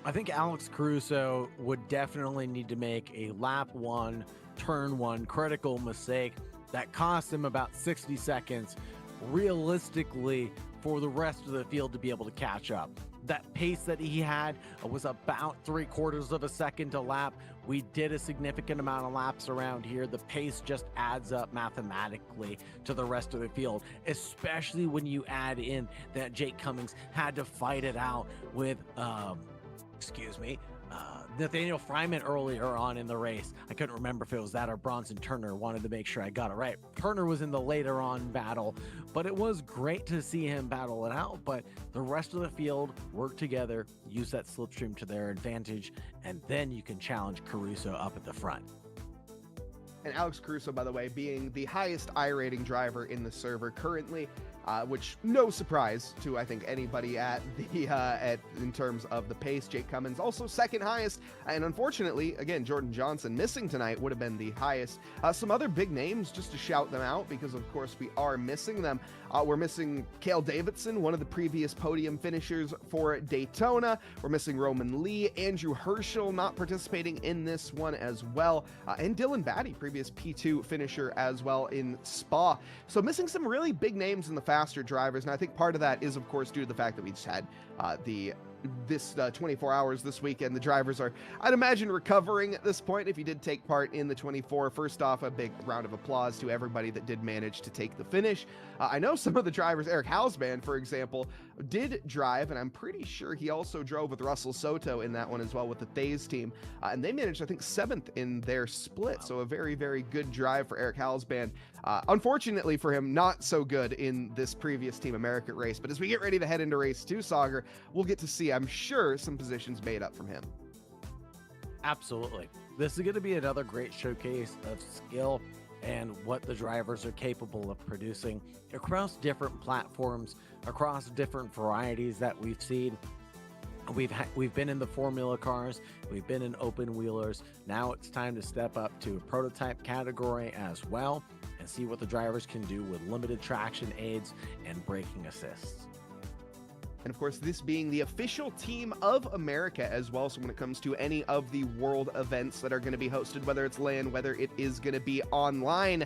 I think Alex Caruso would definitely need to make a lap 1, turn 1 critical mistake that cost him about 60 seconds realistically for the rest of the field to be able to catch up. That pace that he had was about 3/4 of a second a lap. We did a significant amount of laps around here. The pace just adds up mathematically to the rest of the field, especially when you add in that Jake Cummins had to fight it out with, Nathaniel Fryman earlier on in the race. I couldn't remember if it was that or Bronson Turner. Wanted to make sure I got it right. Turner was in the later on battle, but it was great to see him battle it out. But the rest of the field worked together, use that slipstream to their advantage, and then you can challenge Caruso up at the front. And Alex Caruso, by the way, being the highest iRating driver in the server currently, which no surprise to, I think, anybody at the in terms of the pace. Jake Cummins also second highest, and unfortunately, again, Jordan Johnson missing tonight would have been the highest. Some other big names, just to shout them out, because of course we are missing them. We're missing Cale Davidson, one of the previous podium finishers for Daytona. We're missing Roman Lee, Andrew Herschel not participating in this one as well, and Dylan Batty, previous P2 finisher as well in Spa. So missing some really big names in the faster drivers, and I think part of that is, of course, due to the fact that we just had this 24 hours this weekend. The drivers are, I'd imagine, recovering at this point. If you did take part in the 24, first off, a big round of applause to everybody that did manage to take the finish. I know some of the drivers, Eric Hausman, for example, did drive, and I'm pretty sure he also drove with Russell Soto in that one as well with the Thays team, and they managed, I think, 7th in their split, so a very, very good drive for Eric Hausman. Unfortunately for him, not so good in this previous Team America race, but as we get ready to head into race 2, Sauger, we'll get to see, I'm sure, some positions made up from him. Absolutely. This is going to be another great showcase of skill and what the drivers are capable of producing across different platforms, across different varieties that we've seen. We've been in the formula cars, we've been in open wheelers. Now it's time to step up to a prototype category as well and see what the drivers can do with limited traction aids and braking assists. And of course, this being the official Team of America as well. So when it comes to any of the world events that are going to be hosted, whether it's LAN, whether it is going to be online,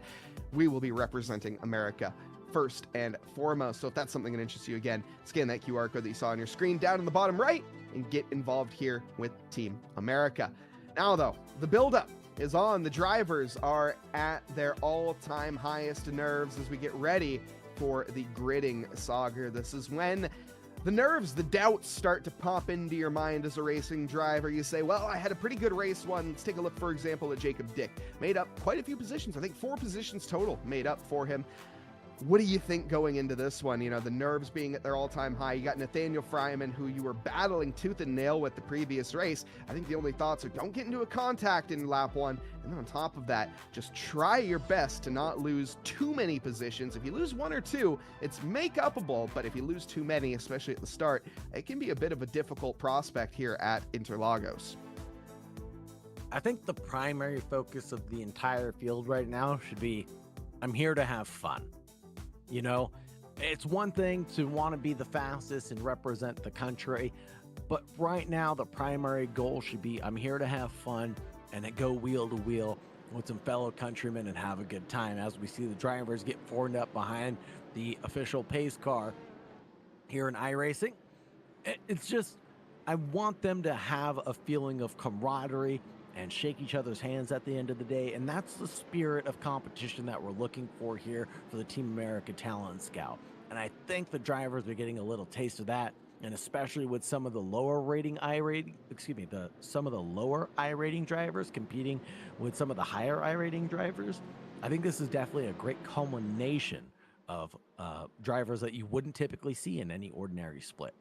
we will be representing America first and foremost. So if that's something that interests you, again, scan that QR code that you saw on your screen down in the bottom right and get involved here with Team America. Now, though, the buildup is on. The drivers are at their all-time highest nerves as we get ready for the gridding saga. This is when the nerves, the doubts start to pop into your mind as a racing driver. You say, well, I had a pretty good race one. Let's take a look, for example, at Jacob Dick. Made up quite a few positions. I think 4 positions total made up for him. What do you think going into this one? You know, the nerves being at their all-time high. You got Nathaniel Fryman, who you were battling tooth and nail with the previous race. I think the only thoughts are don't get into a contact in lap 1. And then on top of that, just try your best to not lose too many positions. If you lose 1 or 2, it's make-upable. But if you lose too many, especially at the start, it can be a bit of a difficult prospect here at Interlagos. I think the primary focus of the entire field right now should be, I'm here to have fun. You know, it's one thing to want to be the fastest and represent the country, but right now the primary goal should be I'm here to have fun and go wheel to wheel with some fellow countrymen and have a good time as we see the drivers get formed up behind the official pace car here in iRacing. It's just, I want them to have a feeling of camaraderie and shake each other's hands at the end of the day. And that's the spirit of competition that we're looking for here for the Team America Talent Scout. And I think the drivers are getting a little taste of that. And especially with some of the lower rating some of the lower I rating drivers competing with some of the higher I rating drivers, I think this is definitely a great culmination of drivers that you wouldn't typically see in any ordinary split.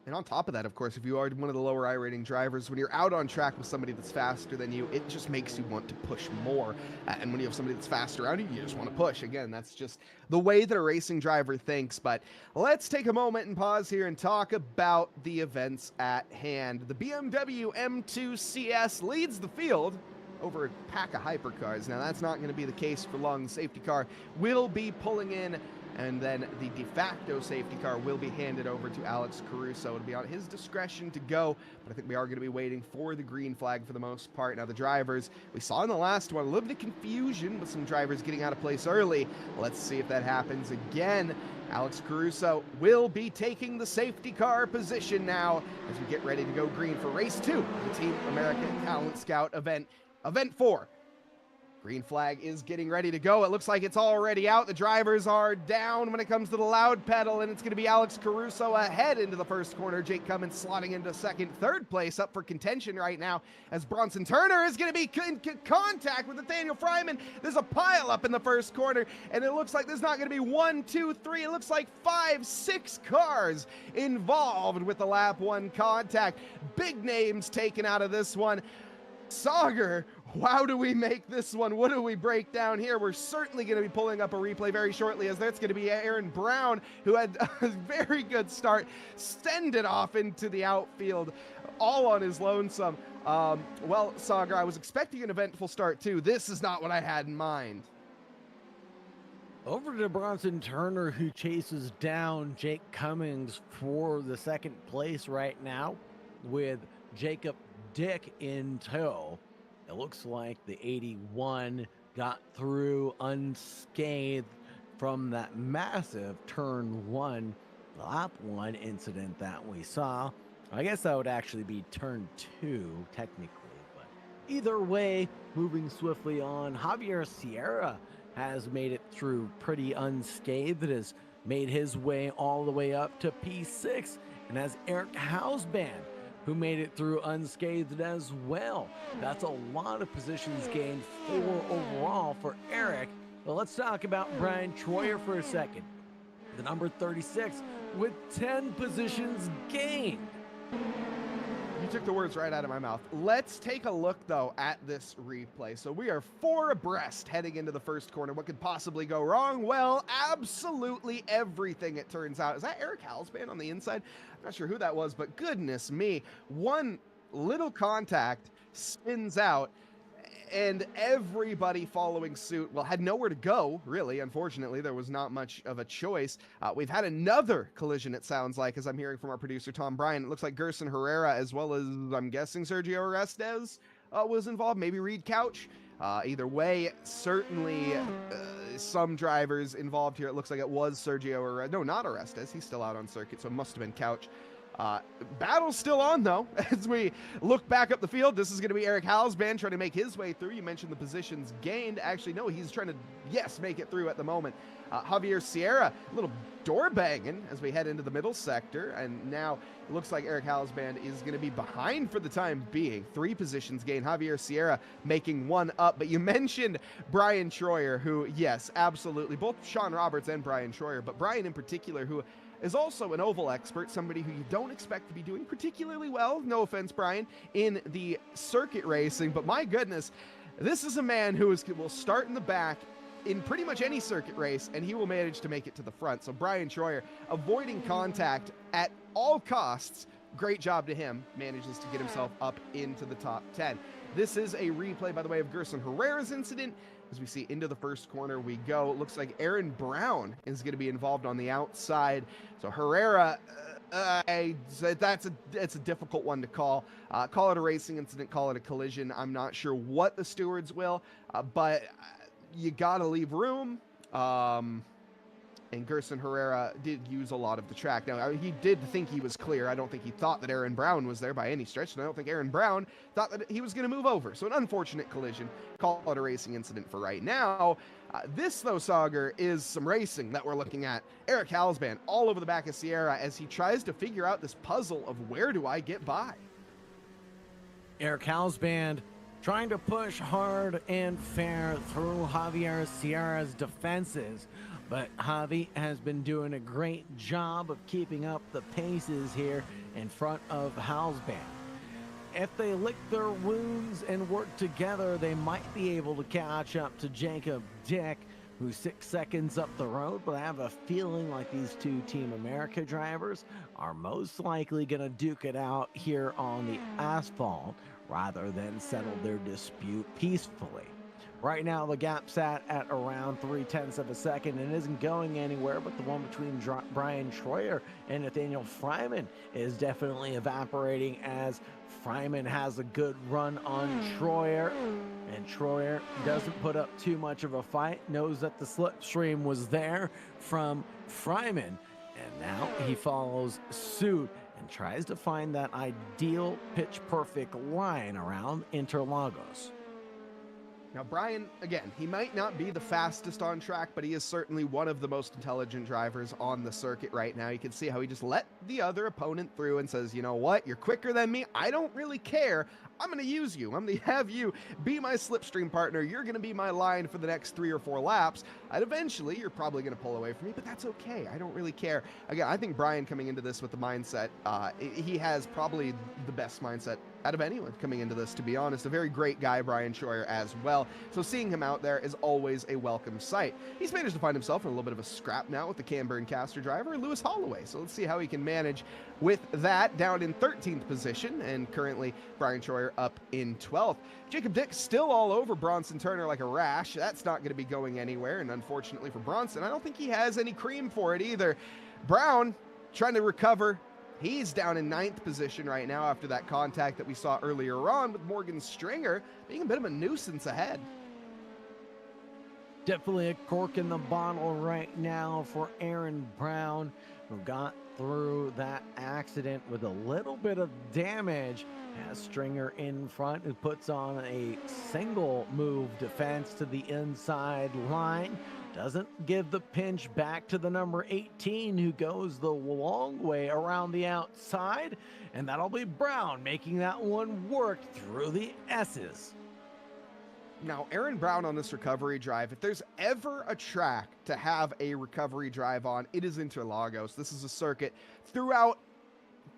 And on top of that, of course, if you are one of the lower I-rating drivers, when you're out on track with somebody that's faster than you, it just makes you want to push more. And when you have somebody that's faster around you, you just want to push. Again, that's just the way that a racing driver thinks. But let's take a moment and pause here and talk about the events at hand. The BMW M2 CS leads the field over a pack of hypercars. Now, that's not going to be the case for long. The safety car will be pulling in, and then the de facto safety car will be handed over to Alex Caruso. It'll be on his discretion to go, but I think we are going to be waiting for the green flag for the most part. Now, the drivers, we saw in the last one, a little bit of confusion with some drivers getting out of place early. Let's see if that happens again. Alex Caruso will be taking the safety car position now as we get ready to go green for race 2, the Team America Talent Scout event. Event 4. Green flag is getting ready to go. It looks like it's already out. The drivers are down when it comes to the loud pedal, and it's going to be Alex Caruso ahead into the first corner. Jake Cummins slotting into second. Third place up for contention right now as Bronson Turner is going to be in contact with Nathaniel Fryman. There's a pile up in the first corner, and it looks like there's not going to be 1, 2, 3. It looks like 5, 6 cars involved with the lap 1 contact. Big names taken out of this one. Sauger, how do we make this one? What do we break down here? We're certainly going to be pulling up a replay very shortly, as that's going to be Aaron Brown, who had a very good start, send it off into the outfield, all on his lonesome. Well, Sauger, I was expecting an eventful start too. This is not what I had in mind. Over to Bronson Turner, who chases down Jake Cummings for the second place right now, with Jacob Dick in tow. It looks like the 81 got through unscathed from that massive turn 1, lap 1 incident that we saw. I guess that would actually be turn 2 technically, but either way, moving swiftly on, Javier Sierra has made it through pretty unscathed. It has made his way all the way up to P6, and has Eric Hausband, who made it through unscathed as well. That's a lot of positions gained for overall for Eric. Well, let's talk about Brian Troyer for a second. The number 36 with 10 positions gained. You took the words right out of my mouth. Let's take a look, though, at this replay. So we are 4 abreast heading into the first corner. What could possibly go wrong? Well, absolutely everything, it turns out. Is that Eric Halsband on the inside? I'm not sure who that was, but goodness me. One little contact spins out, and everybody following suit, well, had nowhere to go, really. Unfortunately, there was not much of a choice. We've had another collision, it sounds like, as I'm hearing from our producer, Tom Bryan. It looks like Gerson Herrera, as well as, I'm guessing, Sergio Orestes was involved, maybe Reed Couch. Either way, certainly some drivers involved here. It looks like it was Sergio Orestes. No, not Orestes. He's still out on circuit, so it must have been Couch. Battle's still on, though, as we look back up the field. This is going to be Eric Halsband trying to make his way through. You mentioned the positions gained. Actually, no, he's trying to, yes, make it through at the moment. Javier Sierra, a little door banging as we head into the middle sector, and now it looks like Eric Halsband is going to be behind for the time being. 3 positions gained. Javier Sierra making 1 up, but you mentioned Brian Troyer, who, yes, absolutely, both Sean Roberts and Brian Troyer, but Brian in particular, who is also an oval expert, somebody who you don't expect to be doing particularly well, no offense, Brian, in the circuit racing, but my goodness, this is a man who will start in the back in pretty much any circuit race, and he will manage to make it to the front. So Brian Troyer, avoiding contact at all costs, great job to him, manages to get himself up into the top 10. This is a replay, by the way, of Gerson Herrera's incident. As we see into the first corner we go. It looks like Aaron Brown is going to be involved on the outside. So Herrera, It's a difficult one to call. Call it a racing incident, call it a collision. I'm not sure what the stewards will, but you got to leave room. And Gerson Herrera did use a lot of the track. Now, he did think he was clear. I don't think he thought that Aaron Brown was there by any stretch, and I don't think Aaron Brown thought that he was going to move over. So an unfortunate collision. Call it a racing incident for right now. This, though, Sauger, is some racing that we're looking at. Eric Halsband all over the back of Sierra as he tries to figure out this puzzle of where do I get by. Eric Halsband trying to push hard and fair through Javier Sierra's defenses. But Javi has been doing a great job of keeping up the paces here in front of Halsband. If they lick their wounds and work together, they might be able to catch up to Jacob Dick, who's 6 seconds up the road. But I have a feeling like these two Team America drivers are most likely going to duke it out here on the asphalt rather than settle their dispute peacefully. Right now, the gap sat at around 0.3 of a second and isn't going anywhere, but the one between Brian Troyer and Nathaniel Fryman is definitely evaporating as Fryman has a good run on Troyer, and Troyer doesn't put up too much of a fight, knows that the slipstream was there from Fryman, and now he follows suit and tries to find that ideal pitch-perfect line around Interlagos. Now, Brian, again, he might not be the fastest on track, but he is certainly one of the most intelligent drivers on the circuit right now. You can see how he just let the other opponent through and says, you know what, you're quicker than me. I don't really care. I'm going to use you. I'm going to have you be my slipstream partner. You're going to be my line for the next 3 or 4 laps. And eventually, you're probably going to pull away from me, but that's okay. I don't really care. Again, I think Brian coming into this with the mindset, he has probably the best mindset out of anyone coming into this, to be honest. A very great guy, Brian Troyer, as well. So seeing him out there is always a welcome sight. He's managed to find himself in a little bit of a scrap now with the Camber and Caster driver, Lewis Holloway. So let's see how he can manage with that, down in 13th position, and currently Brian Troyer up in 12th. Jacob Dick still all over Bronson Turner like a rash. That's not going to be going anywhere, and unfortunately for Bronson, I don't think he has any cream for it either. Brown trying to recover. He's down in 9th position right now after that contact that we saw earlier on, with Morgan Stringer being a bit of a nuisance ahead. Definitely a cork in the bottle right now for Aaron Brown, who got through that accident with a little bit of damage. Has Stringer in front, who puts on a single move defense to the inside line. Doesn't give the pinch back to the number 18, who goes the long way around the outside. And that'll be Brown making that one work through the S's. Now, Aaron Brown on this recovery drive, if there's ever a track to have a recovery drive on, it is Interlagos. This is a circuit throughout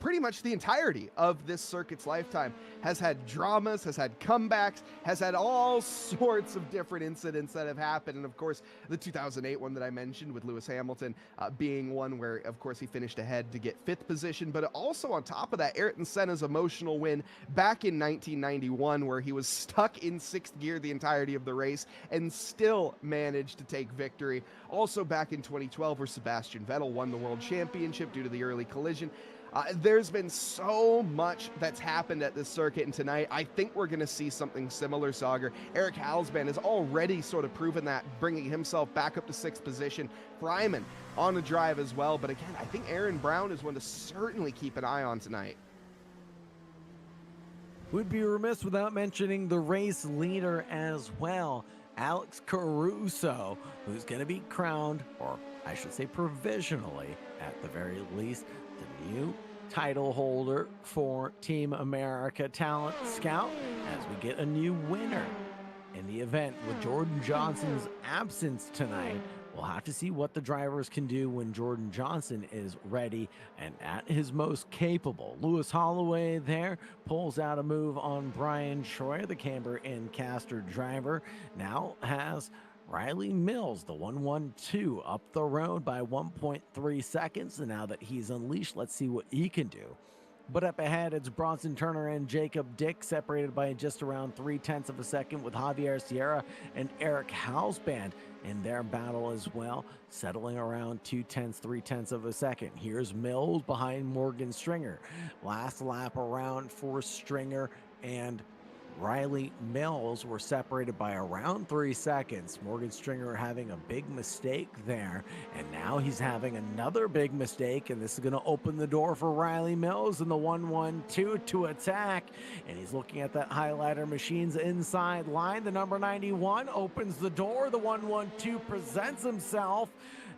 pretty much the entirety of this circuit's lifetime has had dramas, has had comebacks, has had all sorts of different incidents that have happened. And of course, the 2008 one that I mentioned with Lewis Hamilton being one where, of course, he finished ahead to get 5th position. But also on top of that, Ayrton Senna's emotional win back in 1991, where he was stuck in 6th gear the entirety of the race and still managed to take victory. Also back in 2012, where Sebastian Vettel won the world championship due to the early collision. There's been so much that's happened at this circuit, and tonight I think we're going to see something similar, Sauger. Eric Halsband has already sort of proven that, bringing himself back up to 6th position. Fryman on the drive as well, but again, I think Aaron Brown is one to certainly keep an eye on tonight. We'd be remiss without mentioning the race leader as well, Alex Caruso, who's going to be crowned, or I should say provisionally at the very least, the new title holder for Team America Talent Scout, as we get a new winner in the event. With Jordan Johnson's absence tonight, we'll have to see what the drivers can do when Jordan Johnson is ready and at his most capable. Lewis Holloway there pulls out a move on Brian Troyer, the Camber and Caster driver. Now has Riley Mills, the 112, up the road by 1.3 seconds. And now that he's unleashed, let's see what he can do But up ahead, it's Bronson Turner and Jacob Dick, separated by just around 0.3 of a second, with Javier Sierra and Eric Halsband in their battle as well, settling around 0.2, 0.3 of a second. Here's Mills behind Morgan Stringer. Last lap around for Stringer and Riley Mills were separated by around 3 seconds. Morgan Stringer having a big mistake there, and now he's having another big mistake, and this is going to open the door for Riley Mills in the 1-1-2 to attack, and he's looking at that highlighter machine's inside line. The number 91 opens the door. The 1-1-2 presents himself,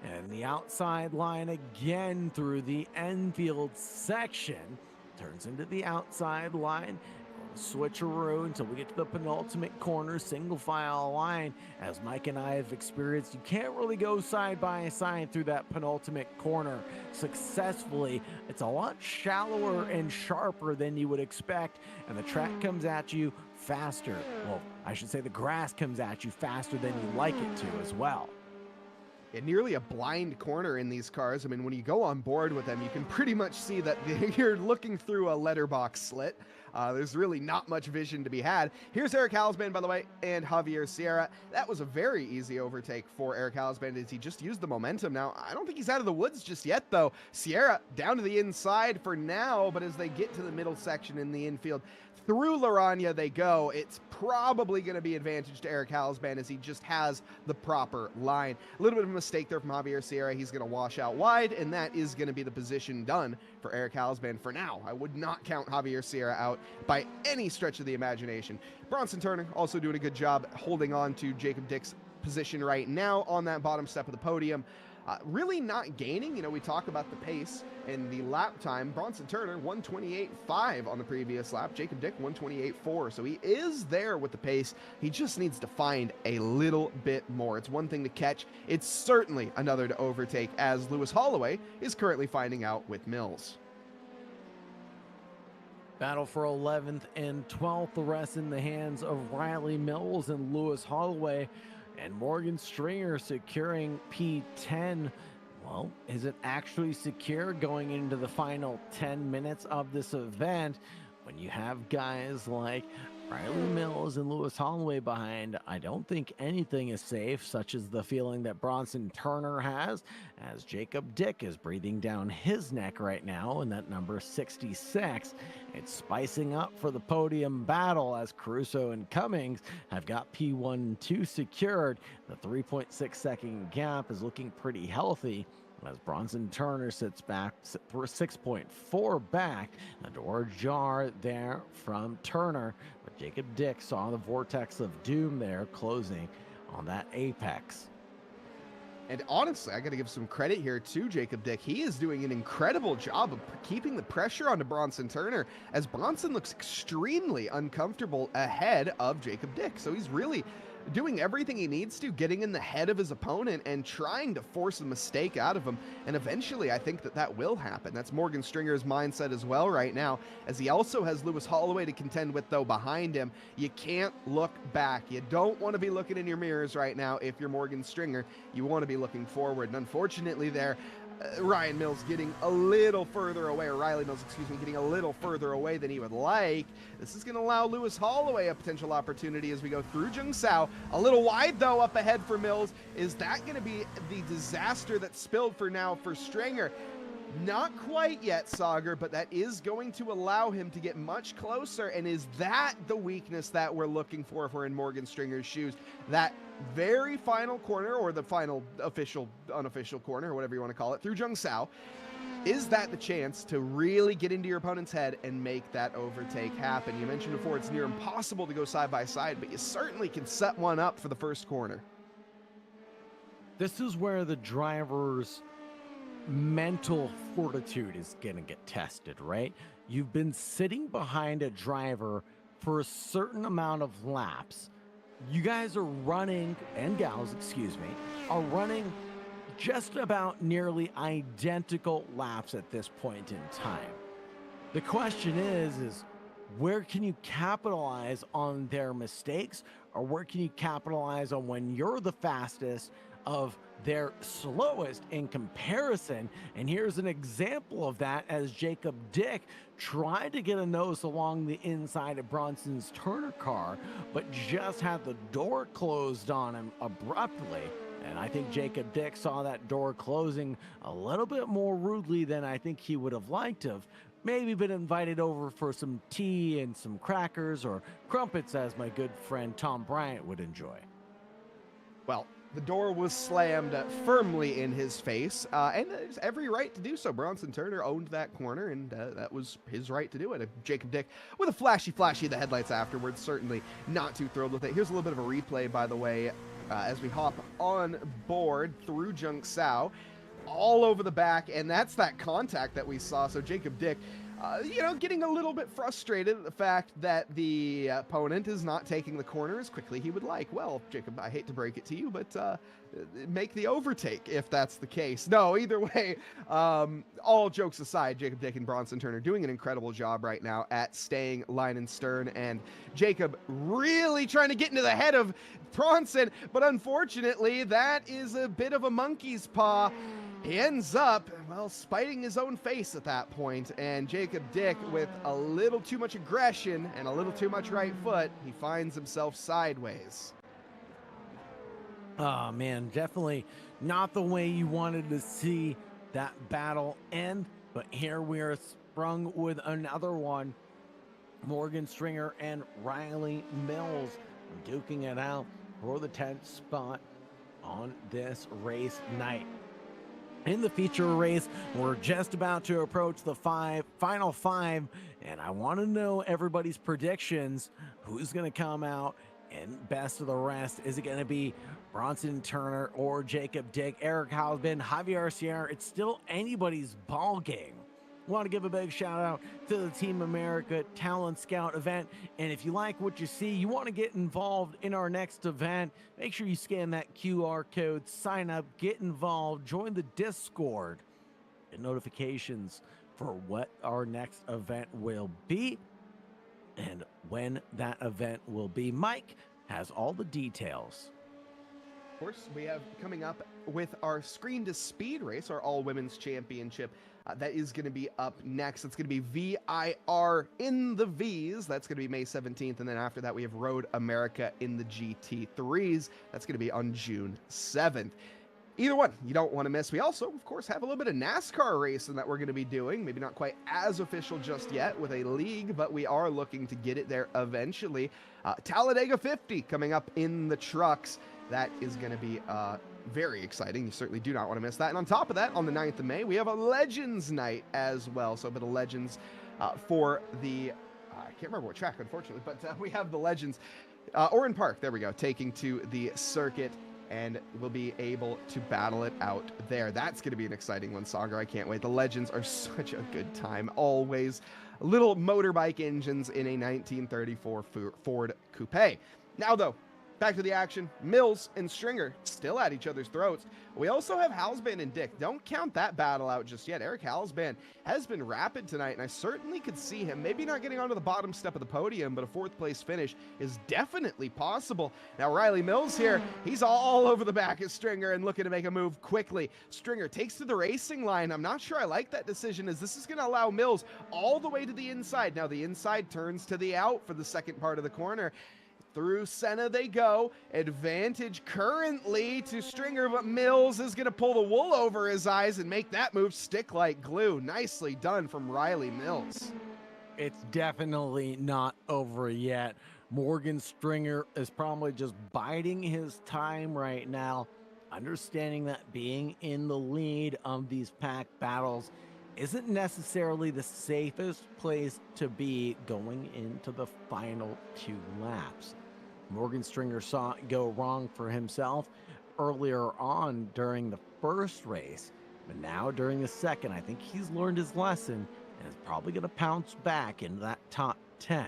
and the outside line again through the Enfield section turns into the outside line. Switcheroo until we get to the penultimate corner, single file line. As Mike and I have experienced, you can't really go side by side through that penultimate corner successfully. It's a lot shallower and sharper than you would expect, and the track comes at you faster. Well, I should say the grass comes at you faster than you like it to as well. Yeah, nearly a blind corner in these cars. I mean, when you go on board with them, you can pretty much see that you're looking through a letterbox slit. There's really not much vision to be had. Here's Eric Halsband, by the way, and Javier Sierra. That was a very easy overtake for Eric Halsband as he just used the momentum. Now, I don't think he's out of the woods just yet, though. Sierra down to the inside for now, but as they get to the middle section in the infield, through Laranya they go. It's probably going to be advantage to Eric Halsband as he just has the proper line. A little bit of a mistake there from Javier Sierra. He's going to wash out wide, and that is going to be the position done for Eric Halsband for now. I would not count Javier Sierra out by any stretch of the imagination. Bronson Turner also doing a good job holding on to Jacob Dick's position right now on that bottom step of the podium. Really not gaining. You know, we talk about the pace and the lap time. Bronson Turner 1:28.5 on the previous lap. Jacob Dick 1:28.4. So he is there with the pace. He just needs to find a little bit more. It's one thing to catch. It's certainly another to overtake, as Lewis Holloway is currently finding out with Mills. Battle for 11th and 12th, the rest in the hands of Riley Mills and Lewis Holloway. And Morgan Stringer securing P10. Well, is it actually secure going into the final 10 minutes of this event? When you have guys like Riley Mills and Lewis Holloway behind, I don't think anything is safe, such as the feeling that Bronson Turner has, as Jacob Dick is breathing down his neck right now in that number 66. It's spicing up for the podium battle as Caruso and Cummings have got P1-2 secured. The 3.6 second gap is looking pretty healthy, as Bronson Turner sits back 6.4 back. The door ajar there from Turner, but Jacob Dick saw the vortex of doom there closing on that apex. And honestly, I got to give some credit here to Jacob Dick. He is doing an incredible job of keeping the pressure onto Bronson Turner, as Bronson looks extremely uncomfortable ahead of Jacob Dick. So he's really doing everything he needs to, getting in the head of his opponent and trying to force a mistake out of him. And eventually, I think that will happen. That's Morgan Stringer's mindset as well right now, as he also has Lewis Holloway to contend with, though, behind him. You can't look back. You don't want to be looking in your mirrors right now if you're Morgan Stringer. You want to be looking forward. And unfortunately there, Ryan Mills getting a little further away, or Riley Mills, excuse me, getting a little further away than he would like. This is going to allow Lewis Holloway a potential opportunity as we go through Jungsao. A little wide, though, up ahead for Mills. Is that going to be the disaster that spilled for now for Stringer? Not quite yet, Sagar, but that is going to allow him to get much closer. And is that the weakness that we're looking for if we're in Morgan Stringer's shoes? That very final corner, or the final official, unofficial corner, or whatever you want to call it, through Jungsao. Is that the chance to really get into your opponent's head and make that overtake happen? You mentioned before it's near impossible to go side by side, but you certainly can set one up for the first corner. This is where the driver's mental fortitude is going to get tested, right? You've been sitting behind a driver for a certain amount of laps. You guys are running, and gals, excuse me, are running just about nearly identical laps at this point in time. The question is where can you capitalize on their mistakes, or where can you capitalize on when you're the fastest of their slowest in comparison. And here's an example of that as Jacob Dick tried to get a nose along the inside of Bronson's Turner car, but just had the door closed on him abruptly. And I think Jacob Dick saw that door closing a little bit more rudely than I think he would have liked to have. Maybe been invited over for some tea and some crackers or crumpets, as my good friend Tom Bryant would enjoy. Well, the door was slammed firmly in his face, and there's every right to do so. Bronson Turner owned that corner, and that was his right to do it. Jacob Dick with a flashy the headlights afterwards, certainly not too thrilled with it. Here's a little bit of a replay, by the way, as we hop on board through Jung Sao, all over the back, and that's that contact that we saw. So Jacob Dick, getting a little bit frustrated at the fact that the opponent is not taking the corner as quickly he would like. Well, Jacob, I hate to break it to you, but make the overtake if that's the case. No, either way, all jokes aside, Jacob Dick and Bronson Turner doing an incredible job right now at staying line and stern, and Jacob really trying to get into the head of Bronson, but unfortunately, that is a bit of a monkey's paw. He ends up, well, spiting his own face at that point, and Jacob Dick, with a little too much aggression and a little too much right foot, he finds himself sideways. Oh, man, definitely not the way you wanted to see that battle end, but here we are sprung with another one. Morgan Stringer and Riley Mills duking it out for the 10th spot on this race night. In the feature race, we're just about to approach the final five, and I want to know everybody's predictions. Who's going to come out and best of the rest? Is it going to be Bronson Turner or Jacob Dick, Eric Halsbin, Javier Sierra? It's still anybody's ball game. Want to give a big shout out to the Team America Talent Scout event. And if you like what you see, you want to get involved in our next event, make sure you scan that QR code, sign up, get involved, join the Discord, get notifications for what our next event will be and when that event will be. Mike has all the details. Of course, we have coming up with our Screen to Speed race, our all-women's championship. That is going to be up next. It's going to be VIR in the Vs. That's going to be May 17th. And then after that, we have Road America in the GT3s. That's going to be on June 7th. Either one, you don't want to miss. We also, of course, have a little bit of NASCAR racing that we're going to be doing. Maybe not quite as official just yet with a league, but we are looking to get it there eventually. Talladega 50 coming up in the trucks. That is going to be very exciting. You certainly do not want to miss that. And on top of that, on the 9th of May, we have a Legends night as well. So a bit of Legends for the, I can't remember what track, unfortunately, but we have the Legends, Orin Park, there we go, taking to the circuit, and we'll be able to battle it out there. That's going to be an exciting one, Sagar. I can't wait. The Legends are such a good time, always. Little motorbike engines in a 1934 Ford Coupe. Now, though, back to the action. Mills and Stringer still at each other's throats. We also have Halsband and Dick. Don't count that battle out just yet. Eric Halsband has been rapid tonight, and I certainly could see him maybe not getting onto the bottom step of the podium, but a 4th place finish is definitely possible. Now, Riley Mills here, he's all over the back of Stringer and looking to make a move quickly. Stringer takes to the racing line. I'm not sure I like that decision, as this is going to allow Mills all the way to the inside. Now, the inside turns to the out for the second part of the corner. Through Senna they go. Advantage currently to Stringer, but Mills is going to pull the wool over his eyes and make that move stick like glue. Nicely done from Riley Mills. It's definitely not over yet. Morgan Stringer is probably just biding his time right now, understanding that being in the lead of these pack battles isn't necessarily the safest place to be going into the final 2 laps. Morgan Stringer saw it go wrong for himself earlier on during the first race, but now during the second, I think he's learned his lesson and is probably going to pounce back into that top 10.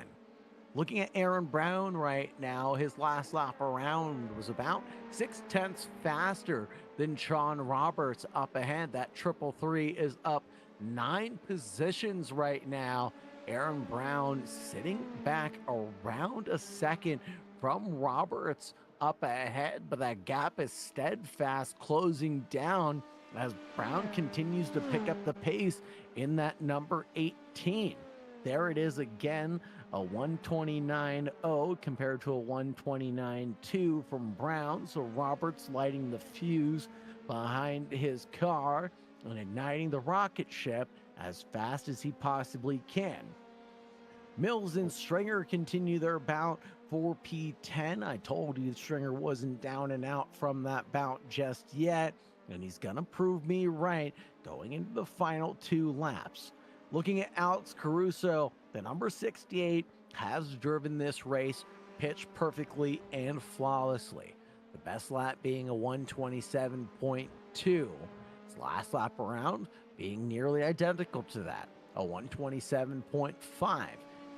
Looking at Aaron Brown right now, his last lap around was about 0.6 faster than Sean Roberts up ahead. That 333 is up 9 positions right now. Aaron Brown sitting back around a second from Roberts up ahead, but that gap is steadfast closing down as Brown continues to pick up the pace in that number 18. There it is again, a 129.0 compared to a 129.2 from Brown. So Roberts lighting the fuse behind his car and igniting the rocket ship as fast as he possibly can. Mills and Stringer continue their bout for P10. I told you Stringer wasn't down and out from that bout just yet, and he's going to prove me right going into the final 2 laps. Looking at Alex Caruso, the number 68 has driven this race pitch perfectly and flawlessly. The best lap being a 127.2. His last lap around being nearly identical to that, a 127.5,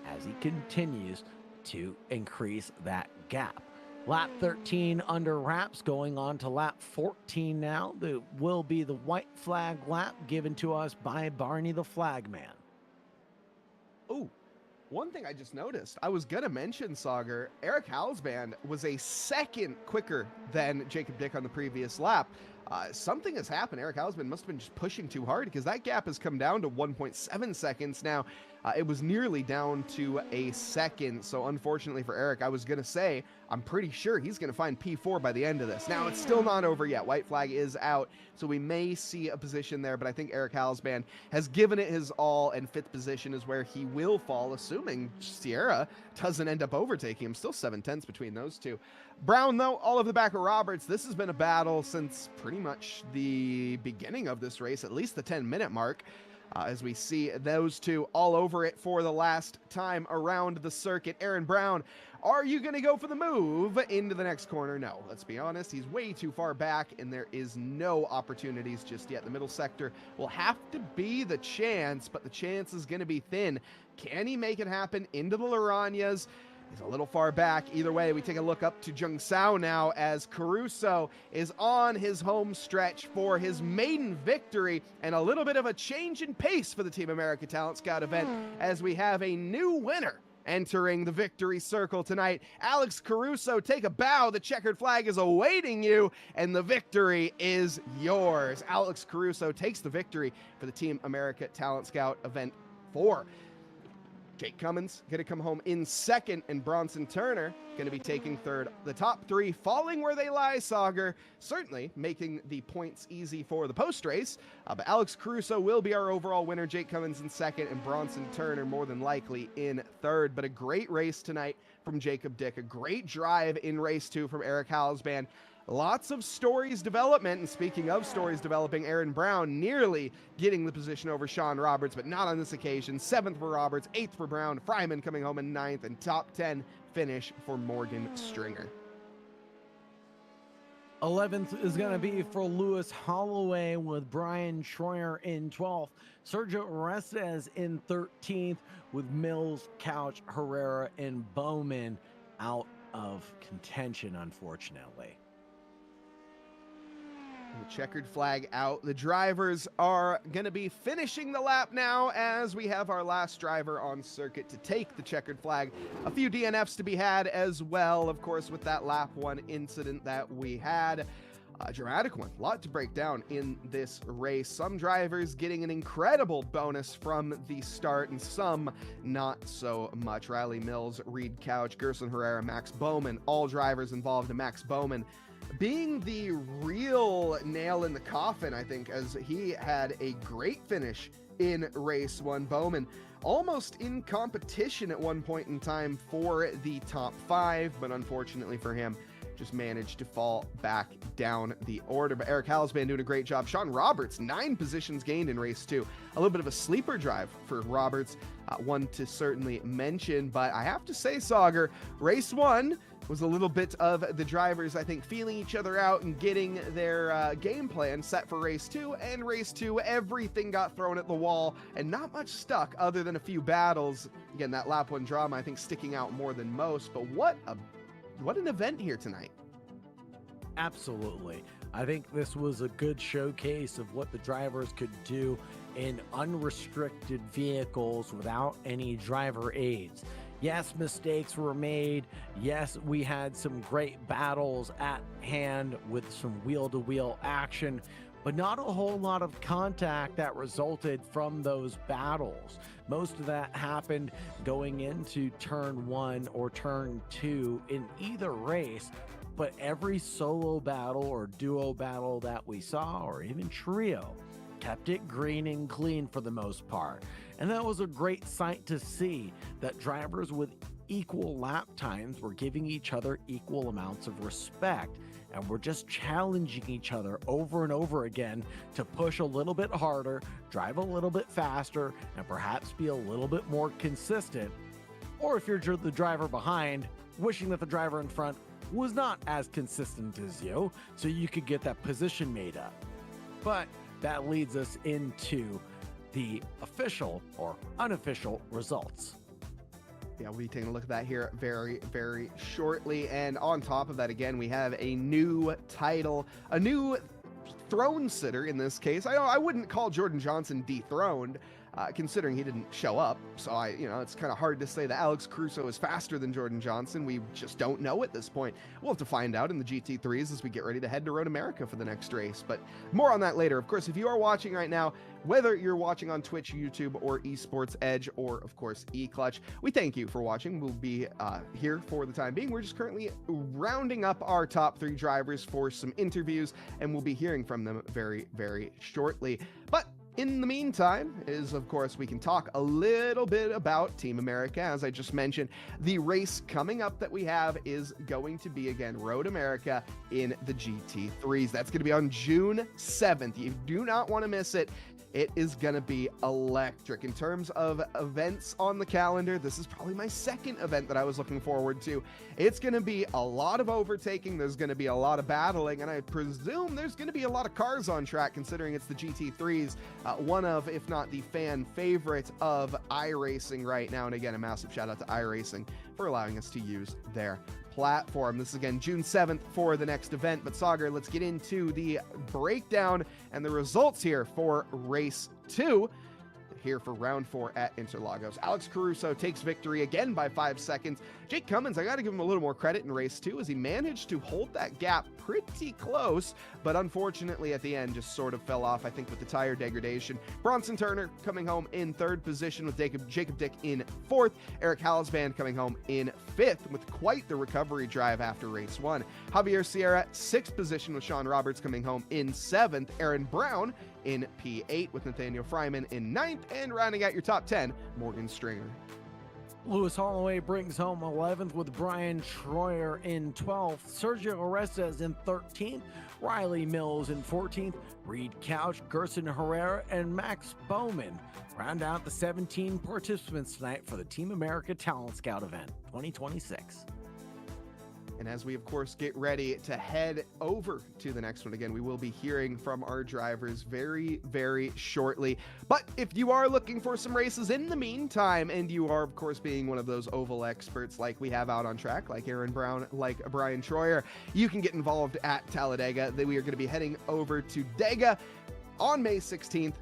as he continues to increase that gap. Lap 13 under wraps, going on to lap 14 now. That will be the white flag lap given to us by Barney the Flagman. Oh, one thing I just noticed, I was gonna mention, Sauger, Eric Halsband was a second quicker than Jacob Dick on the previous lap. Something has happened. Eric Halsband must have been just pushing too hard, because that gap has come down to 1.7 seconds now. It was nearly down to a second. So unfortunately for Eric, I was going to say, I'm pretty sure he's going to find P4 by the end of this. Now, it's still not over yet. White flag is out, so we may see a position there, but I think Eric Halsband has given it his all, and 5th position is where he will fall, assuming Sierra doesn't end up overtaking him. Still 7/10 between those two. Brown, though, all of the back of Roberts. This has been a battle since pretty much the beginning of this race, at least the 10-minute mark. As we see those two all over it for the last time around the circuit. Aaron Brown, are you going to go for the move into the next corner? No, let's be honest. He's way too far back, and there is no opportunities just yet. The middle sector will have to be the chance, but the chance is going to be thin. Can he make it happen into the Laranjas? He's a little far back. Either way, we take a look up to Jung Sao now as Caruso is on his home stretch for his maiden victory, and a little bit of a change in pace for the Team America Talent Scout event as we have a new winner entering the victory circle tonight. Alex Caruso, take a bow. The checkered flag is awaiting you, and the victory is yours. Alex Caruso takes the victory for the Team America Talent Scout event 4. Jake Cummins going to come home in second, and Bronson Turner going to be taking third. The top 3 falling where they lie, Sauger, certainly making the points easy for the post race. But Alex Caruso will be our overall winner. Jake Cummins in second, and Bronson Turner more than likely in third. But a great race tonight from Jacob Dick. A great drive in race 2 from Eric Halsband. Lots of stories development, and speaking of stories developing, Aaron Brown nearly getting the position over Sean Roberts, but not on this occasion. 7th for Roberts, 8th for Brown, Fryman coming home in 9th, and top 10 finish for Morgan Stringer. 11th is going to be for Lewis Holloway with Brian Schroyer in 12th. Sergio Orestes in 13th with Mills, Couch, Herrera, and Bowman out of contention, unfortunately. The checkered flag out. The drivers are going to be finishing the lap now as we have our last driver on circuit to take the checkered flag. A few DNFs to be had as well, of course, with that lap 1 incident that we had. A dramatic one, a lot to break down in this race. Some drivers getting an incredible bonus from the start, and some not so much. Riley Mills, Reed Couch, Gerson Herrera, Max Bowman, all drivers involved, and Max Bowman being the real nail in the coffin, I think, as he had a great finish in race 1. Bowman almost in competition at one point in time for the top 5, but unfortunately for him, just managed to fall back down the order. But Eric Halsband doing a great job. Sean Roberts, 9 positions gained in race 2. A little bit of a sleeper drive for Roberts, one to certainly mention. But I have to say, Sauger, race 1 was a little bit of the drivers, I think, feeling each other out and getting their game plan set for race 2. And race 2, everything got thrown at the wall and not much stuck other than a few battles. Again, that lap 1 drama, I think, sticking out more than most. But what an event here tonight. Absolutely. I think this was a good showcase of what the drivers could do in unrestricted vehicles without any driver aids. Yes, mistakes were made. Yes, we had some great battles at hand with some wheel-to-wheel action, but not a whole lot of contact that resulted from those battles. Most of that happened going into turn 1 or turn 2 in either race, but every solo battle or duo battle that we saw, or even trio, kept it green and clean for the most part. And that was a great sight to see, that drivers with equal lap times were giving each other equal amounts of respect, and we're just challenging each other over and over again to push a little bit harder, drive a little bit faster, and perhaps be a little bit more consistent. Or if you're the driver behind, wishing that the driver in front was not as consistent as you, so you could get that position made up. But that leads us into the official or unofficial results. Yeah, we'll be taking a look at that here very, very shortly. And on top of that, again, we have a new title, a new throne sitter in this case. I wouldn't call Jordan Johnson dethroned, considering he didn't show up. So it's kind of hard to say that Alex Caruso is faster than Jordan Johnson. We just don't know at this point. We'll have to find out in the GT3s as we get ready to head to Road America for the next race. But more on that later. Of course, if you are watching right now, whether you're watching on Twitch, YouTube, or Esports Edge, or of course eClutch, we thank you for watching. We'll be here for the time being. We're just currently rounding up our top 3 drivers for some interviews, and we'll be hearing from them very, very shortly. But in the meantime, of course, we can talk a little bit about Team America. As I just mentioned, the race coming up that we have is going to be, again, Road America in the GT3s. That's going to be on June 7th. You do not want to miss it. It is going to be electric. In terms of events on the calendar, this is probably my second event that I was looking forward to. It's going to be a lot of overtaking. There's going to be a lot of battling, and I presume there's going to be a lot of cars on track, considering it's the GT3s, one of, if not the fan favorite of iRacing right now. And again, a massive shout out to iRacing for allowing us to use their platform. This is again June 7th for the next event. But Sagar, let's get into the breakdown and the results here for race 2 here for round 4 at Interlagos. Alex Caruso takes victory again by 5 seconds. Jake Cummins, I got to give him a little more credit in race 2 as he managed to hold that gap pretty close, but unfortunately at the end just sort of fell off, I think, with the tire degradation. Bronson Turner coming home in 3rd position with Jacob Dick in 4th. Eric Hallisband coming home in 5th with quite the recovery drive after race 1. Javier Sierra, 6th position with Sean Roberts coming home in 7th. Aaron Brown in P8 with Nathaniel Fryman in 9th, and rounding out your top 10, Morgan Stringer. Lewis Holloway brings home 11th with Brian Troyer in 12th. Sergio Orestes in 13th. Riley Mills in 14th. Reed Couch, Gerson Herrera, and Max Bowman round out the 17 participants tonight for the Team America Talent Scout event 2026. And as we, of course, get ready to head over to the next one, again, we will be hearing from our drivers very, very shortly. But if you are looking for some races in the meantime, and you are, of course, being one of those oval experts like we have out on track, like Aaron Brown, like Brian Troyer, you can get involved at Talladega. We are going to be heading over to Dega on May 16th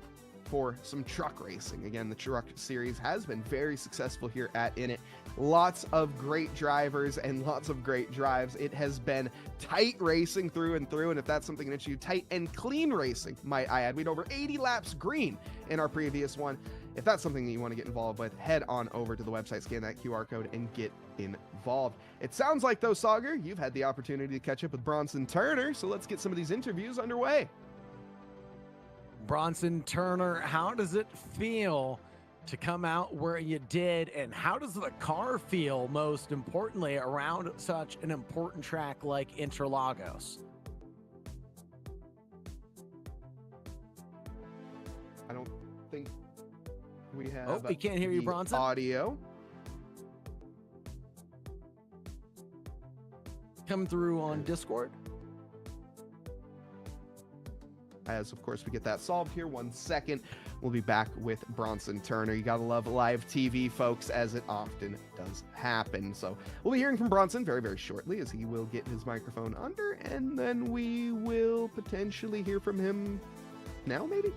for some truck racing. Again, the truck series has been very successful here at Init. Lots of great drivers and lots of great drives. It has been tight racing through and through, and if that's something that you tight and clean racing, might I add. We had over 80 laps green in our previous one. If that's something that you want to get involved with, head on over to the website, scan that QR code, and get involved. It sounds like, though, Sagar, you've had the opportunity to catch up with Bronson Turner, so let's get some of these interviews underway. Bronson Turner, how does it feel to come out where you did, and how does the car feel, most importantly, around such an important track like Interlagos? I don't think we have we can't hear you, Bronson. Audio come through on Discord. As, of course, we get that solved here. 1 second. We'll be back with Bronson Turner. You gotta love live TV, folks, as it often does happen. So we'll be hearing from Bronson very, very shortly as he will get his microphone under, and then we will potentially hear from him now, maybe?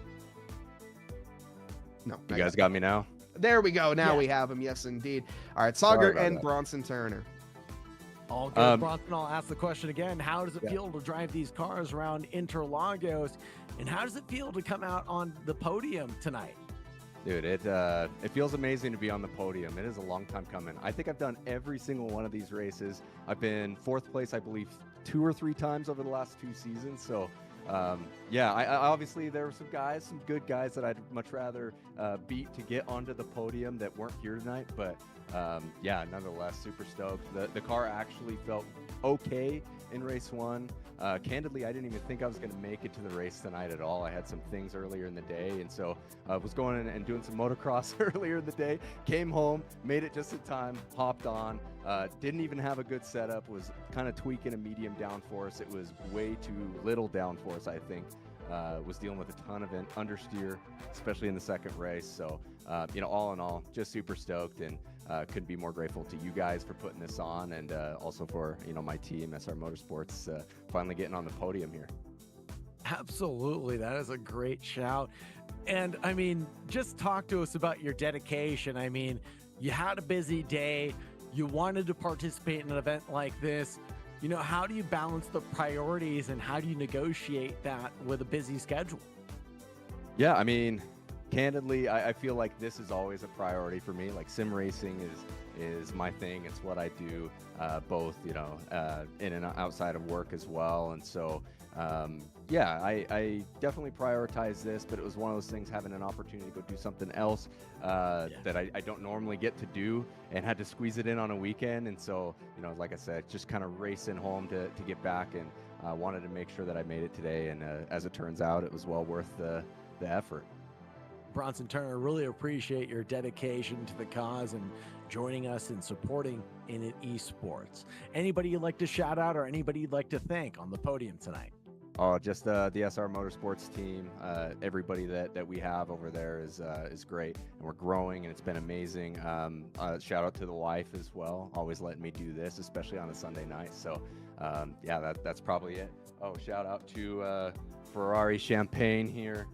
No. You guys got me now? There we go. Now Yeah. we have him. Yes, indeed. All right, Sorry Sauger about and that. Bronson Turner. All good, Bronson. I'll ask the question again. How does it feel to drive these cars around Interlagos, and how does it feel to come out on the podium tonight? Dude, it feels amazing to be on the podium. It is a long time coming. I think I've done every single one of these races. I've been fourth place, I believe, 2 or 3 times over the last 2 seasons. So, yeah, I obviously there were some good guys that I'd much rather beat to get onto the podium that weren't here tonight. But yeah, nonetheless, super stoked. The car actually felt okay in race 1. Candidly, I didn't even think I was going to make it to the race tonight at all. I had some things earlier in the day, and so I was going in and doing some motocross earlier in the day. Came home, made it just in time, hopped on. Didn't even have a good setup. Was kind of tweaking a medium downforce. It was way too little downforce, I think. Was dealing with a ton of understeer, especially in the second race. So, you know, all in all, just super stoked, and couldn't be more grateful to you guys for putting this on, and also for, you know, my team, SR Motorsports, finally getting on the podium here. Absolutely. That is a great shout. And I mean, just talk to us about your dedication. I mean, you had a busy day. You wanted to participate in an event like this. You know, how do you balance the priorities, and how do you negotiate that with a busy schedule? Yeah, I mean, candidly, I feel like this is always a priority for me. Like, sim racing is my thing. It's what I do, both, you know, in and outside of work as well. And so, yeah, I definitely prioritize this, but it was one of those things, having an opportunity to go do something else that I don't normally get to do, and had to squeeze it in on a weekend. And so, you know, like I said, just kind of racing home to get back, and wanted to make sure that I made it today. And as it turns out, it was well worth the effort. Bronson Turner, really appreciate your dedication to the cause and joining us and supporting In It Esports. Anybody you'd like to shout out, or anybody you'd like to thank on the podium tonight? Oh, just the SR Motorsports team. Everybody that we have over there is great, and we're growing, and it's been amazing. Shout out to the wife as well, always letting me do this, especially on a Sunday night. So, yeah, that's probably it. Oh, shout out to Ferrari Champagne here.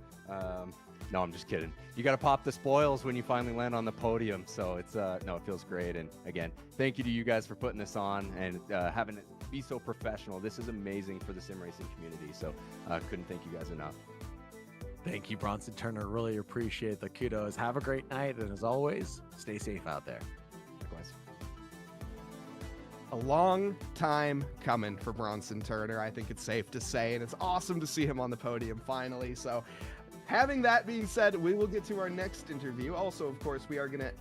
No, I'm just kidding. You got to pop the spoils when you finally land on the podium. So it's no, it feels great. And again, thank you to you guys for putting this on and having it be so professional. This is amazing for the sim racing community. So couldn't thank you guys enough. Thank you, Bronson Turner. Really appreciate the kudos. Have a great night, and as always, stay safe out there. Likewise. A long time coming for Bronson Turner, I think it's safe to say, and it's awesome to see him on the podium finally. So, having that being said, we will get to our next interview. Also, of course, we are going to,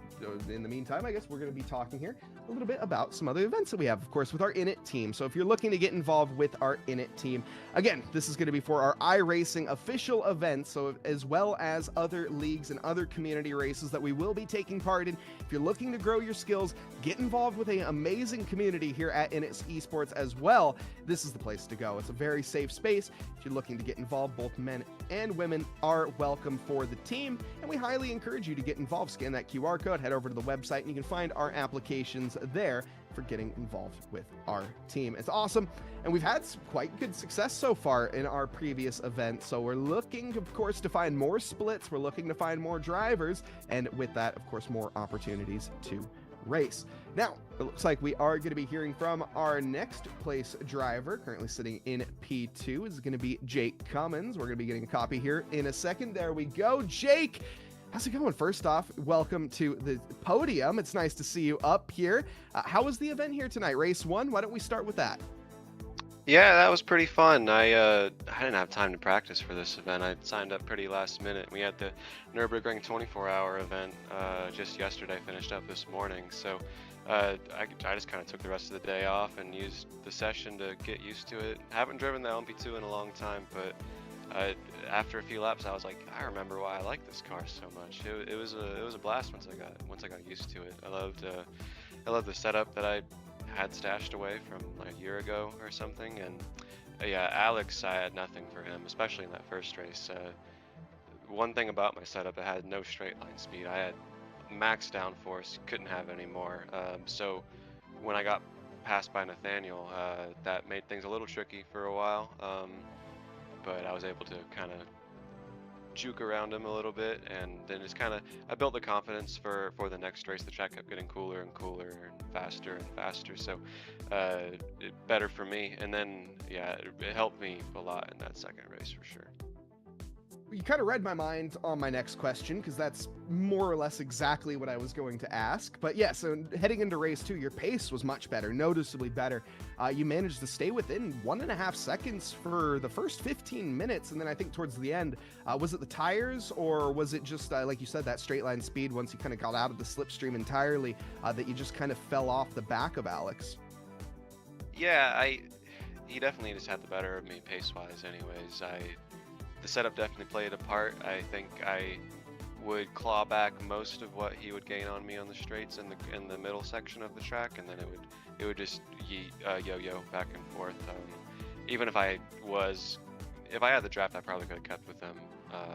in the meantime, I guess we're going to be talking here a little bit about some other events that we have, of course, with our Init team. So if you're looking to get involved with our Init team, again, this is going to be for our iRacing official events, so as well as other leagues and other community races that we will be taking part in. If you're looking to grow your skills, get involved with an amazing community here at Init Esports as well, this is the place to go. It's a very safe space. If you're looking to get involved, both men and women are welcome for the team, and we highly encourage you to get involved. Scan that QR code, head over to the website, and you can find our applications there for getting involved with our team. It's awesome, and we've had quite good success so far in our previous event, so we're looking, of course, to find more splits, we're looking to find more drivers, and with that, of course, more opportunities to race. Now, it looks like we are going to be hearing from our next place driver, currently sitting in P2, is going to be Jake Cummins. We're going to be getting a copy here in a second. There we go. Jake, how's it going? First off, welcome to the podium. It's nice to see you up here. How was the event here tonight? Race 1? Why don't we start with that? Yeah, that was pretty fun. I didn't have time to practice for this event. I signed up pretty last minute. We had the Nürburgring 24-hour event just yesterday, finished up this morning. So I just kind of took the rest of the day off and used the session to get used to it. Haven't driven the LMP2 in a long time, but after a few laps, I was like, I remember why I like this car so much. It was a blast once I got used to it. I loved the setup that I had stashed away from like a year ago or something. And yeah, Alex, I had nothing for him, especially in that first race. One thing about my setup, it had no straight line speed. I had max downforce, couldn't have any more. So when I got passed by Nathaniel, that made things a little tricky for a while. But I was able to kind of juke around him a little bit, and then just kind of I built the confidence for the next race. The track kept getting cooler and cooler and faster, so better for me. And then yeah, it helped me a lot in that second race for sure. You kind of read my mind on my next question, because that's more or less exactly what I was going to ask. But yeah, so heading into race 2, your pace was much better, noticeably better. You managed to stay within 1.5 seconds for the first 15 minutes, and then I think towards the end, was it the tires, or was it just, like you said, that straight line speed once you kind of got out of the slipstream entirely, that you just kind of fell off the back of Alex? Yeah, he definitely just had the better of me pace-wise anyways. The setup definitely played a part. I think I would claw back most of what he would gain on me on the straights in the middle section of the track, and then it would just yo-yo back and forth. Even if I had the draft, I probably could have kept with them,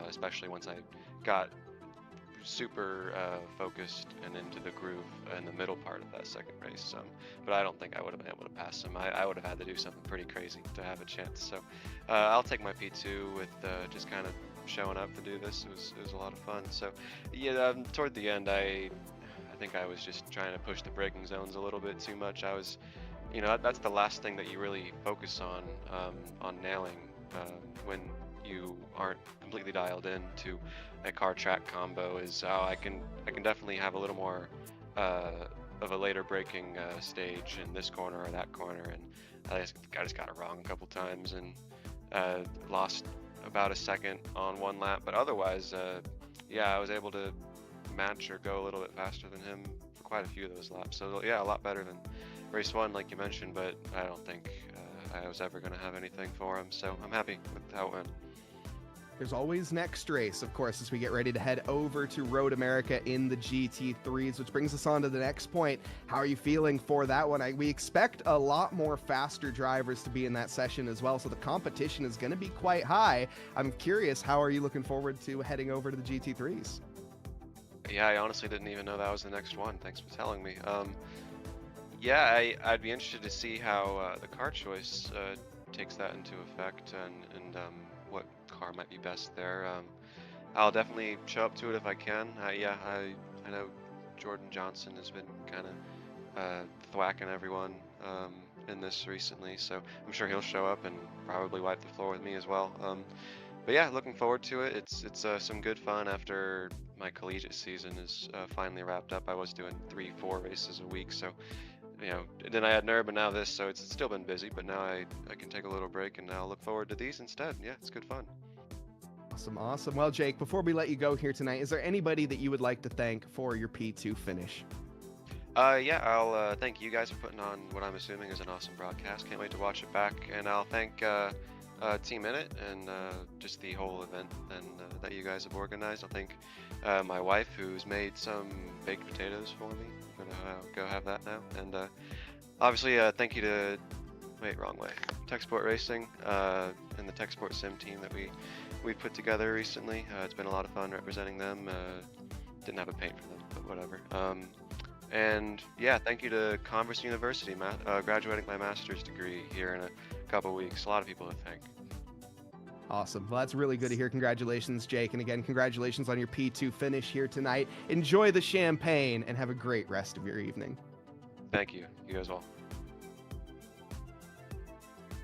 especially once I got super focused and into the groove in the middle part of that second race. But I don't think I would have been able to pass him. I would have had to do something pretty crazy to have a chance. So I'll take my P2 with just kind of showing up to do this. It was a lot of fun. So yeah, toward the end, I think I was just trying to push the braking zones a little bit too much. I was, that's the last thing that you really focus on nailing when you aren't completely dialed in to a car track combo. Is I can definitely have a little more of a later braking stage in this corner or that corner, and I just got it wrong a couple times and lost about a second on one lap. But otherwise, I was able to match or go a little bit faster than him for quite a few of those laps. So yeah, a lot better than race 1, like you mentioned, but I don't think I was ever going to have anything for him. So I'm happy with how it went. There's always next race, of course, as we get ready to head over to Road America in the GT3s, which brings us on to the next point. How are you feeling for that one? We expect a lot more faster drivers to be in that session as well, so the competition is going to be quite high. I'm curious, how are you looking forward to heading over to the GT3s? Yeah, I honestly didn't even know that was the next one. Thanks for telling me. Yeah, I'd be interested to see how the car choice takes that into effect, and what car might be best there. I'll definitely show up to it if I can. I know Jordan Johnson has been kind of thwacking everyone in this recently, so I'm sure he'll show up and probably wipe the floor with me as well. But yeah, looking forward to it. It's some good fun after my collegiate season is finally wrapped up. I was doing 3-4 races a week, so then I had NERB and now this, so it's still been busy, but now I can take a little break and now look forward to these instead. Yeah, it's good fun. Awesome. Well, Jake, before we let you go here tonight, is there anybody that you would like to thank for your P2 finish? Yeah, I'll thank you guys for putting on what I'm assuming is an awesome broadcast. Can't wait to watch it back, and I'll thank Team In It and just the whole event and that you guys have organized. I'll thank my wife, who's made some baked potatoes for me. I'm gonna go have that now. And obviously, thank you to TechSport Racing and the TechSport Sim team that we put together recently. It's been a lot of fun representing them. Didn't have a paint for them, but whatever. And yeah, thank you to Converse University, graduating my master's degree here in a couple weeks. A lot of people to thank. Awesome. Well, that's really good to hear. Congratulations, Jake. And again, congratulations on your P2 finish here tonight. Enjoy the champagne and have a great rest of your evening. Thank you. You as well.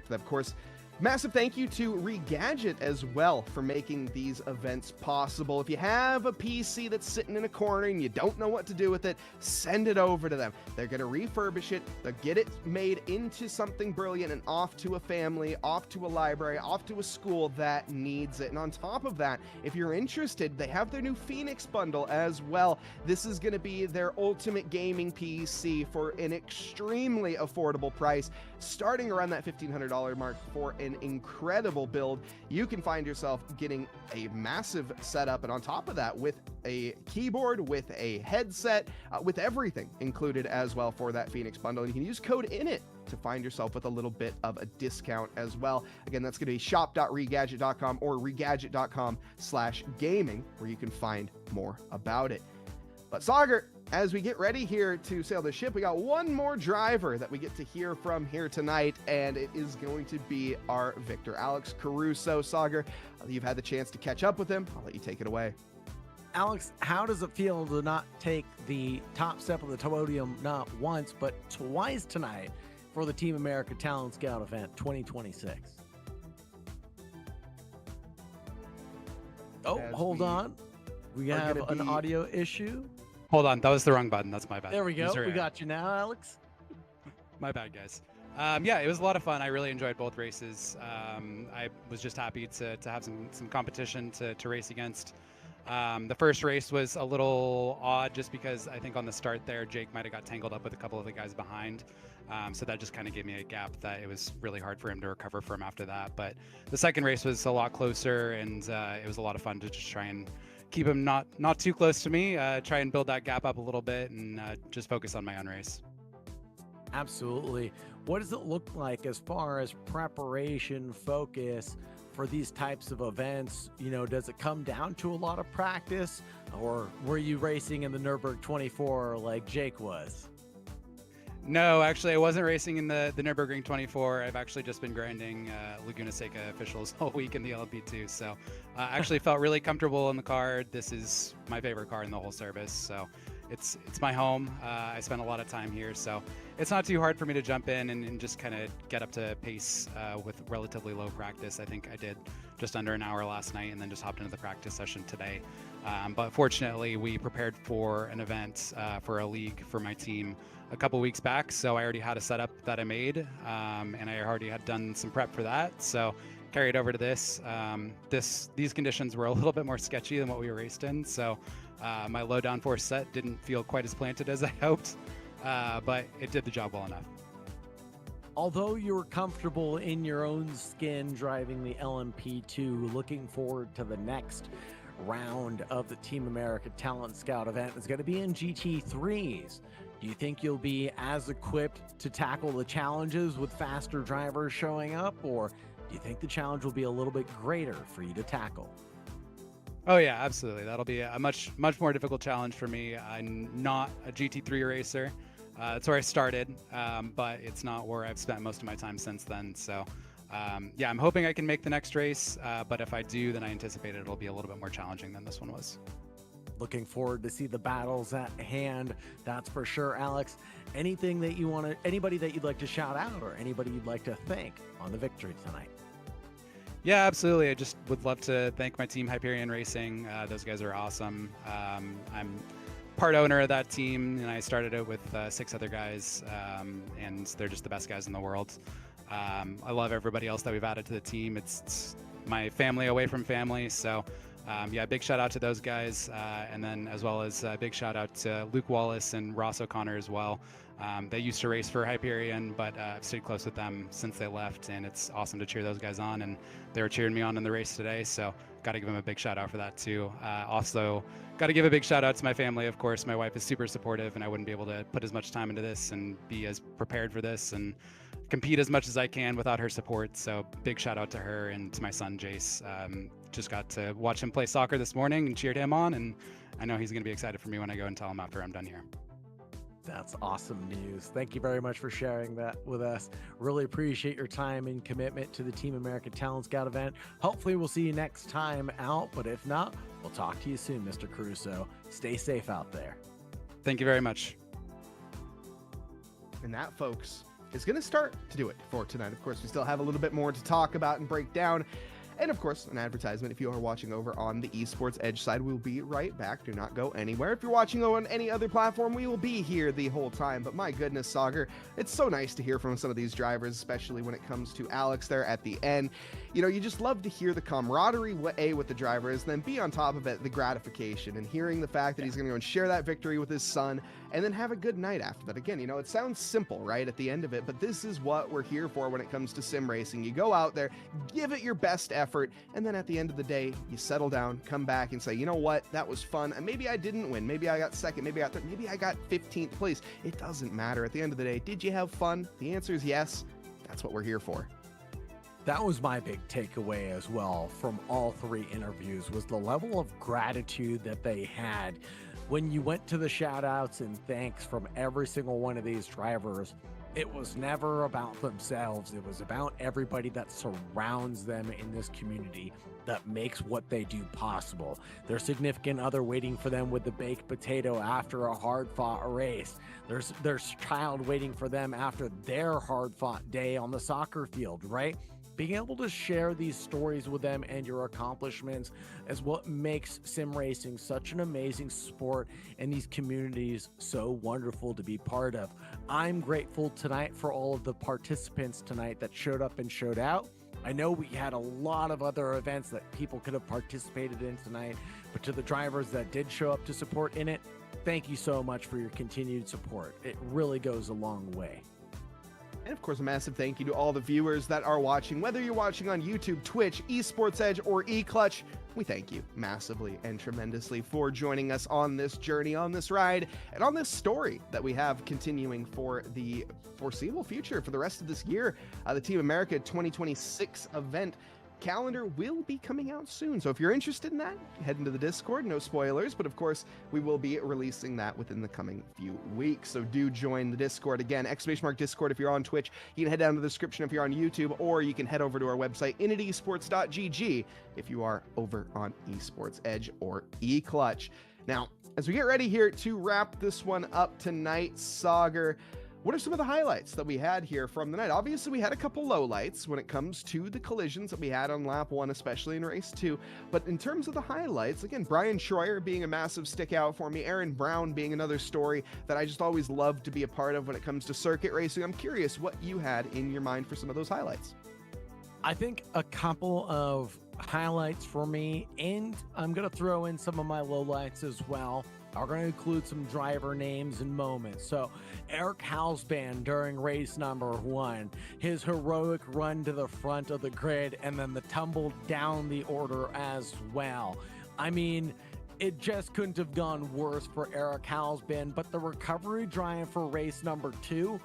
Of course, massive thank you to Regadget as well for making these events possible. If you have a PC that's sitting in a corner and you don't know what to do with it, send it over to them. They're going to refurbish it. They'll get it made into something brilliant and off to a family, off to a library, off to a school that needs it. And on top of that, if you're interested, they have their new Phoenix bundle as well. This is going to be their ultimate gaming PC for an extremely affordable price, starting around that $1,500 mark for an incredible build. You can find yourself getting a massive setup, and on top of that, with a keyboard, with a headset, with everything included as well for that Phoenix bundle. And you can use code INIT to find yourself with a little bit of a discount as well. Again, that's going to be shop.regadget.com or regadget.com/gaming, where you can find more about it. But Sagar, as we get ready here to sail the ship, we got one more driver that we get to hear from here tonight, and it is going to be our Victor, Alex Caruso. Sagar, you've had the chance to catch up with him. I'll let you take it away. Alex, how does it feel to not take the top step of the podium not once, but twice tonight for the Team America Talent Scout event 2026? Oh, hold on. We have an audio issue. Hold on, that was the wrong button. That's my bad. There we go. We got you now, Alex. My bad, guys. Yeah, it was a lot of fun. I really enjoyed both races. I was just happy to have some competition to race against. The first race was a little odd just because I think on the start there, Jake might have got tangled up with a couple of the guys behind. So that just kind of gave me a gap that it was really hard for him to recover from after that. But the second race was a lot closer, and it was a lot of fun to just try and keep him not too close to me, try and build that gap up a little bit, and just focus on my own race. Absolutely. What does it look like as far as preparation, focus for these types of events? You know, does it come down to a lot of practice, or were you racing in the Nürburgring 24 like Jake was? No, actually, I wasn't racing in the Nürburgring 24. I've actually just been grinding Laguna Seca officials all week in the LMP2. So I actually felt really comfortable in the car. This is my favorite car in the whole service. So it's my home. I spent a lot of time here. So it's not too hard for me to jump in and just kind of get up to pace with relatively low practice. I think I did just under an hour last night and then just hopped into the practice session today. But fortunately, we prepared for an event for a league for my team a couple weeks back, so I already had a setup that I made, and I already had done some prep for that, so carried over to this. These conditions were a little bit more sketchy than what we raced in, so my low downforce set didn't feel quite as planted as I hoped, but it did the job well enough. Although you were comfortable in your own skin driving the LMP2, looking forward to the next round of the Team America Talent Scout event is going to be in GT3s. Do you think you'll be as equipped to tackle the challenges with faster drivers showing up, or do you think the challenge will be a little bit greater for you to tackle? Oh yeah, absolutely. That'll be a much more difficult challenge for me. I'm not a GT3 racer. That's where I started, but it's not where I've spent most of my time since then. So yeah, I'm hoping I can make the next race, but if I do, then I anticipate it'll be a little bit more challenging than this one was. Looking forward to see the battles at hand, that's for sure. Alex, anything that you want to, anybody that you'd like to shout out, or anybody you'd like to thank on the victory tonight? Yeah, absolutely. I just would love to thank my team, Hyperion Racing. Those guys are awesome. I'm part owner of that team, and I started it with 6 other guys, and they're just the best guys in the world. I love everybody else that we've added to the team. It's my family away from family, so yeah, big shout out to those guys, and then as well as a big shout out to Luke Wallace and Ross O'Connor as well. They used to race for Hyperion, but I've stayed close with them since they left, and it's awesome to cheer those guys on, and they were cheering me on in the race today, so got to give them a big shout out for that too. Also, got to give a big shout out to my family, of course. My wife is super supportive, and I wouldn't be able to put as much time into this and be as prepared for this and compete as much as I can without her support, so big shout out to her and to my son, Jace. Just got to watch him play soccer this morning and cheered him on, and I know he's going to be excited for me when I go and tell him after I'm done here. That's awesome news. Thank you very much for sharing that with us. Really appreciate your time and commitment to the Team America Talent Scout event. Hopefully we'll see you next time out, but if not, we'll talk to you soon, Mr. Caruso. Stay safe out there. Thank you very much. And that, folks, is going to start to do it for tonight. Of course, we still have a little bit more to talk about and break down. And of course, an advertisement. If you are watching over on the Esports Edge side, we'll be right back. Do not go anywhere. If you're watching on any other platform, we will be here the whole time. But my goodness, Sagar, it's so nice to hear from some of these drivers, especially when it comes to Alex there at the end. You know, you just love to hear the camaraderie, with the drivers, then be on top of it, the gratification, and hearing the fact that he's going to go and share that victory with his son, and then have a good night after that. Again, you know, it sounds simple, right, at the end of it, but this is what we're here for when it comes to sim racing. You go out there, give it your best effort, and then at the end of the day, you settle down, come back and say, you know what, that was fun, and maybe I didn't win, maybe I got second, maybe I got third, maybe I got 15th place. It doesn't matter. At the end of the day, did you have fun? The answer is yes. That's what we're here for. That was my big takeaway as well from all 3 interviews, was the level of gratitude that they had when you went to the shout outs and thanks from every single one of these drivers, it was never about themselves. It was about everybody that surrounds them in this community that makes what they do possible. Their significant other waiting for them with the baked potato after a hard-fought race. There's child waiting for them after their hard-fought day on the soccer field, right? Being able to share these stories with them and your accomplishments is what makes sim racing such an amazing sport and these communities so wonderful to be part of. I'm grateful tonight for all of the participants tonight that showed up and showed out. I know we had a lot of other events that people could have participated in tonight, but to the drivers that did show up to support in it, thank you so much for your continued support. It really goes a long way. And of course, a massive thank you to all the viewers that are watching, whether you're watching on YouTube, Twitch, Esports Edge, or eClutch. We thank you massively and tremendously for joining us on this journey, on this ride, and on this story that we have continuing for the foreseeable future for the rest of this year. The Team America 2026 event calendar will be coming out soon. So if you're interested in that, head into the Discord. No spoilers, but of course, we will be releasing that within the coming few weeks. So do join the Discord. Again, !Discord if you're on Twitch. You can head down to the description if you're on YouTube, or you can head over to our website, inatesports.gg, if you are over on Esports Edge or eClutch. Now, as we get ready here to wrap this one up tonight, Sauger, what are some of the highlights that we had here from the night? Obviously, we had a couple lowlights when it comes to the collisions that we had on lap 1, especially in race 2. But in terms of the highlights, again, Brian Schroyer being a massive stick out for me, Aaron Brown being another story that I just always love to be a part of when it comes to circuit racing. I'm curious what you had in your mind for some of those highlights. I think a couple of highlights for me, and I'm going to throw in some of my lowlights as well. Are going to include some driver names and moments. So Eric Hausband during race number 1, his heroic run to the front of the grid and then the tumble down the order as well. I mean, it just couldn't have gone worse for Eric Hausband, but the recovery drive for race number 2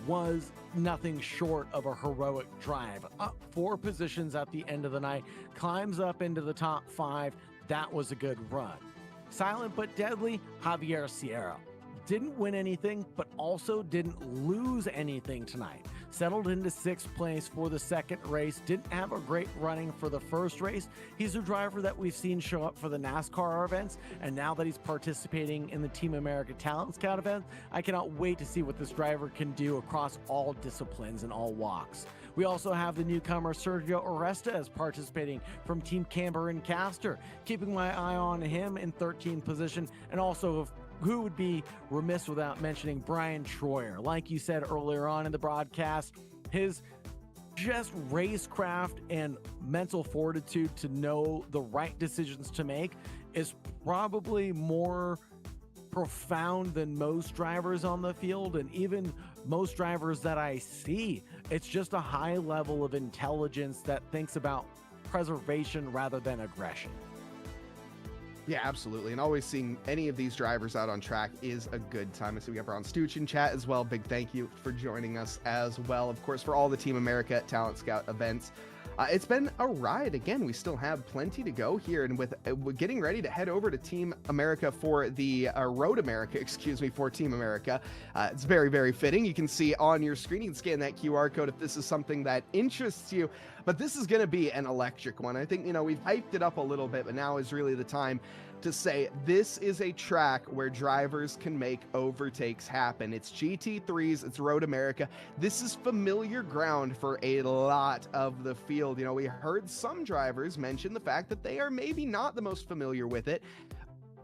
was nothing short of a heroic drive. Up 4 positions at the end of the night, climbs up into the top 5. That was a good run. Silent but deadly, Javier Sierra. Didn't win anything, but also didn't lose anything tonight. Settled into 6th place for the second race. Didn't have a great running for the first race. He's a driver that we've seen show up for the NASCAR events, and now that he's participating in the Team America Talent Scout event, I cannot wait to see what this driver can do across all disciplines and all walks. We also have the newcomer Sergio Oresta participating from Team Camber and Caster, keeping my eye on him in 13th position, and also who would be remiss without mentioning Brian Schroyer. Like you said earlier on in the broadcast, his just racecraft and mental fortitude to know the right decisions to make is probably more profound than most drivers on the field, and even most drivers that I see. It's just a high level of intelligence that thinks about preservation rather than aggression. Yeah, absolutely. And always seeing any of these drivers out on track is a good time. I see we have Ron Stuch in chat as well. Big thank you for joining us as well. Of course, for all the Team America Talent Scout events. It's been a ride. Again, we still have plenty to go here, and with getting ready to head over to Team America for the Road America, for Team America. It's very, very fitting. You can see on your screen, you can scan that QR code if this is something that interests you. But this is going to be an electric one. I think, we've hyped it up a little bit, but now is really the time to say this is a track where drivers can make overtakes happen. It's GT3s, it's Road America. This is familiar ground for a lot of the field. We heard some drivers mention the fact that they are maybe not the most familiar with it.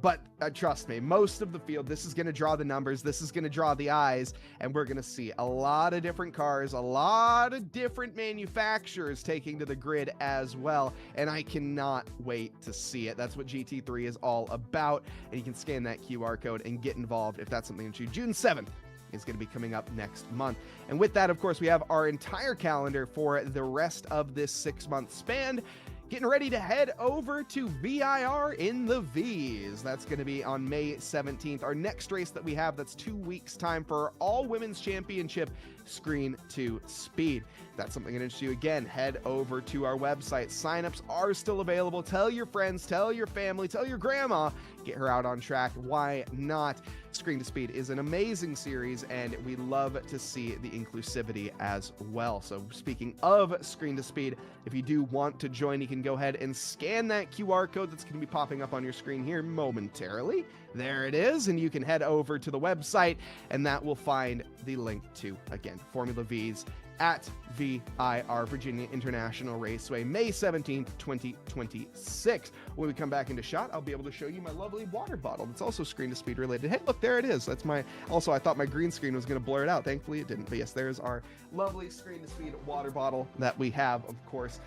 But trust me, most of the field, this is going to draw the numbers, this is going to draw the eyes, and we're going to see a lot of different cars, a lot of different manufacturers taking to the grid as well, and I cannot wait to see it. That's what GT3 is all about, and you can scan that QR code and get involved if that's something that you. June 7th is going to be coming up next month. And with that, of course, we have our entire calendar for the rest of this 6-month span. getting ready to head over to VIR in the V's. That's going to be on May 17th. Our next race that we have, that's 2 weeks time for our all women's championship, Screen to Speed. If that's something that interests you, again, head over to our website. Signups are still available. Tell your friends, tell your family, tell your grandma, get her out on track. Why not? Screen to Speed is an amazing series, and we love to see the inclusivity as well. So speaking of Screen to Speed, if you do want to join, you can go ahead and scan that QR code that's going to be popping up on your screen here momentarily. There it is, and you can head over to the website, and that will find the link to, again, Formula V's at VIR, Virginia International Raceway, May 17th, 2026. When we come back into shot, I'll be able to show you my lovely water bottle that's also Screen to Speed related. Hey, look, there it is. That's my, also, I thought my green screen was going to blur it out. Thankfully, it didn't. But yes, there's our lovely Screen to Speed water bottle that we have, of course,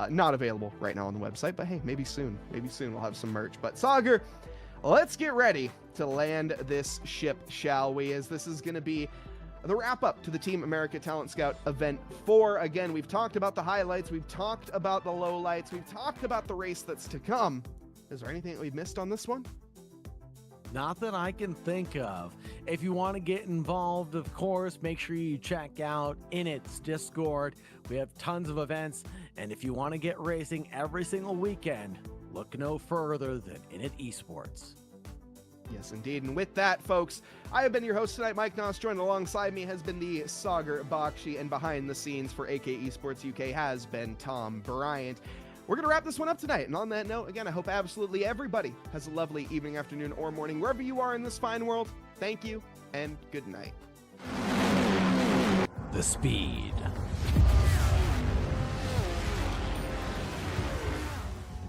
not available right now on the website, but hey, maybe soon. Maybe soon we'll have some merch. But Sagar, let's get ready to land this ship, shall we? As this is going to be the wrap up to the Team America Talent Scout Event 4. Again, we've talked about the highlights, we've talked about the lowlights, we've talked about the race that's to come. Is there anything that we've missed on this one? Not that I can think of. If you want to get involved, of course, make sure you check out Init's Discord. We have tons of events, and if you want to get racing every single weekend, look no further than Init Esports. Yes, indeed. And with that, folks, I have been your host tonight, Mike Noss. Joined alongside me has been the Sagar Bakshi, and behind the scenes for AK Esports UK has been Tom Bryant. We're going to wrap this one up tonight. And on that note, again, I hope absolutely everybody has a lovely evening, afternoon, or morning, wherever you are in this fine world. Thank you, and good night. The speed.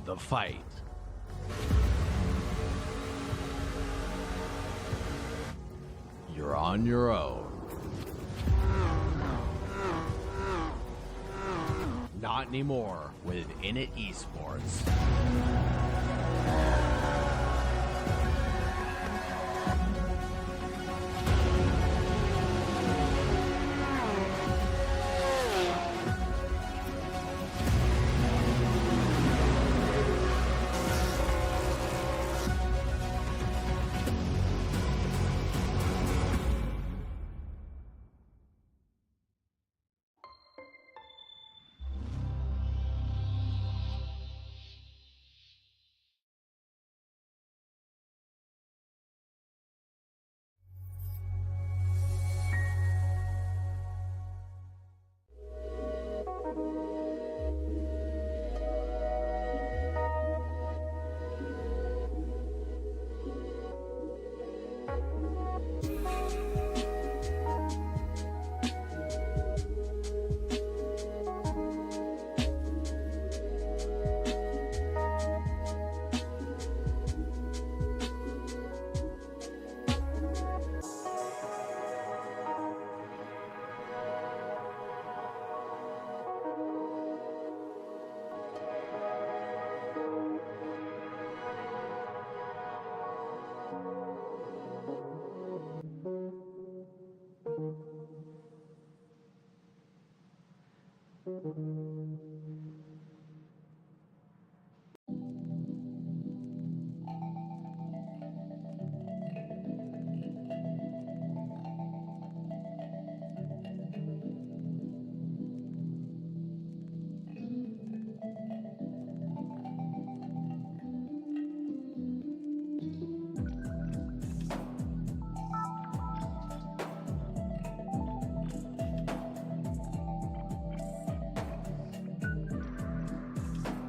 The fight. You're on your own. Not anymore with Init Esports.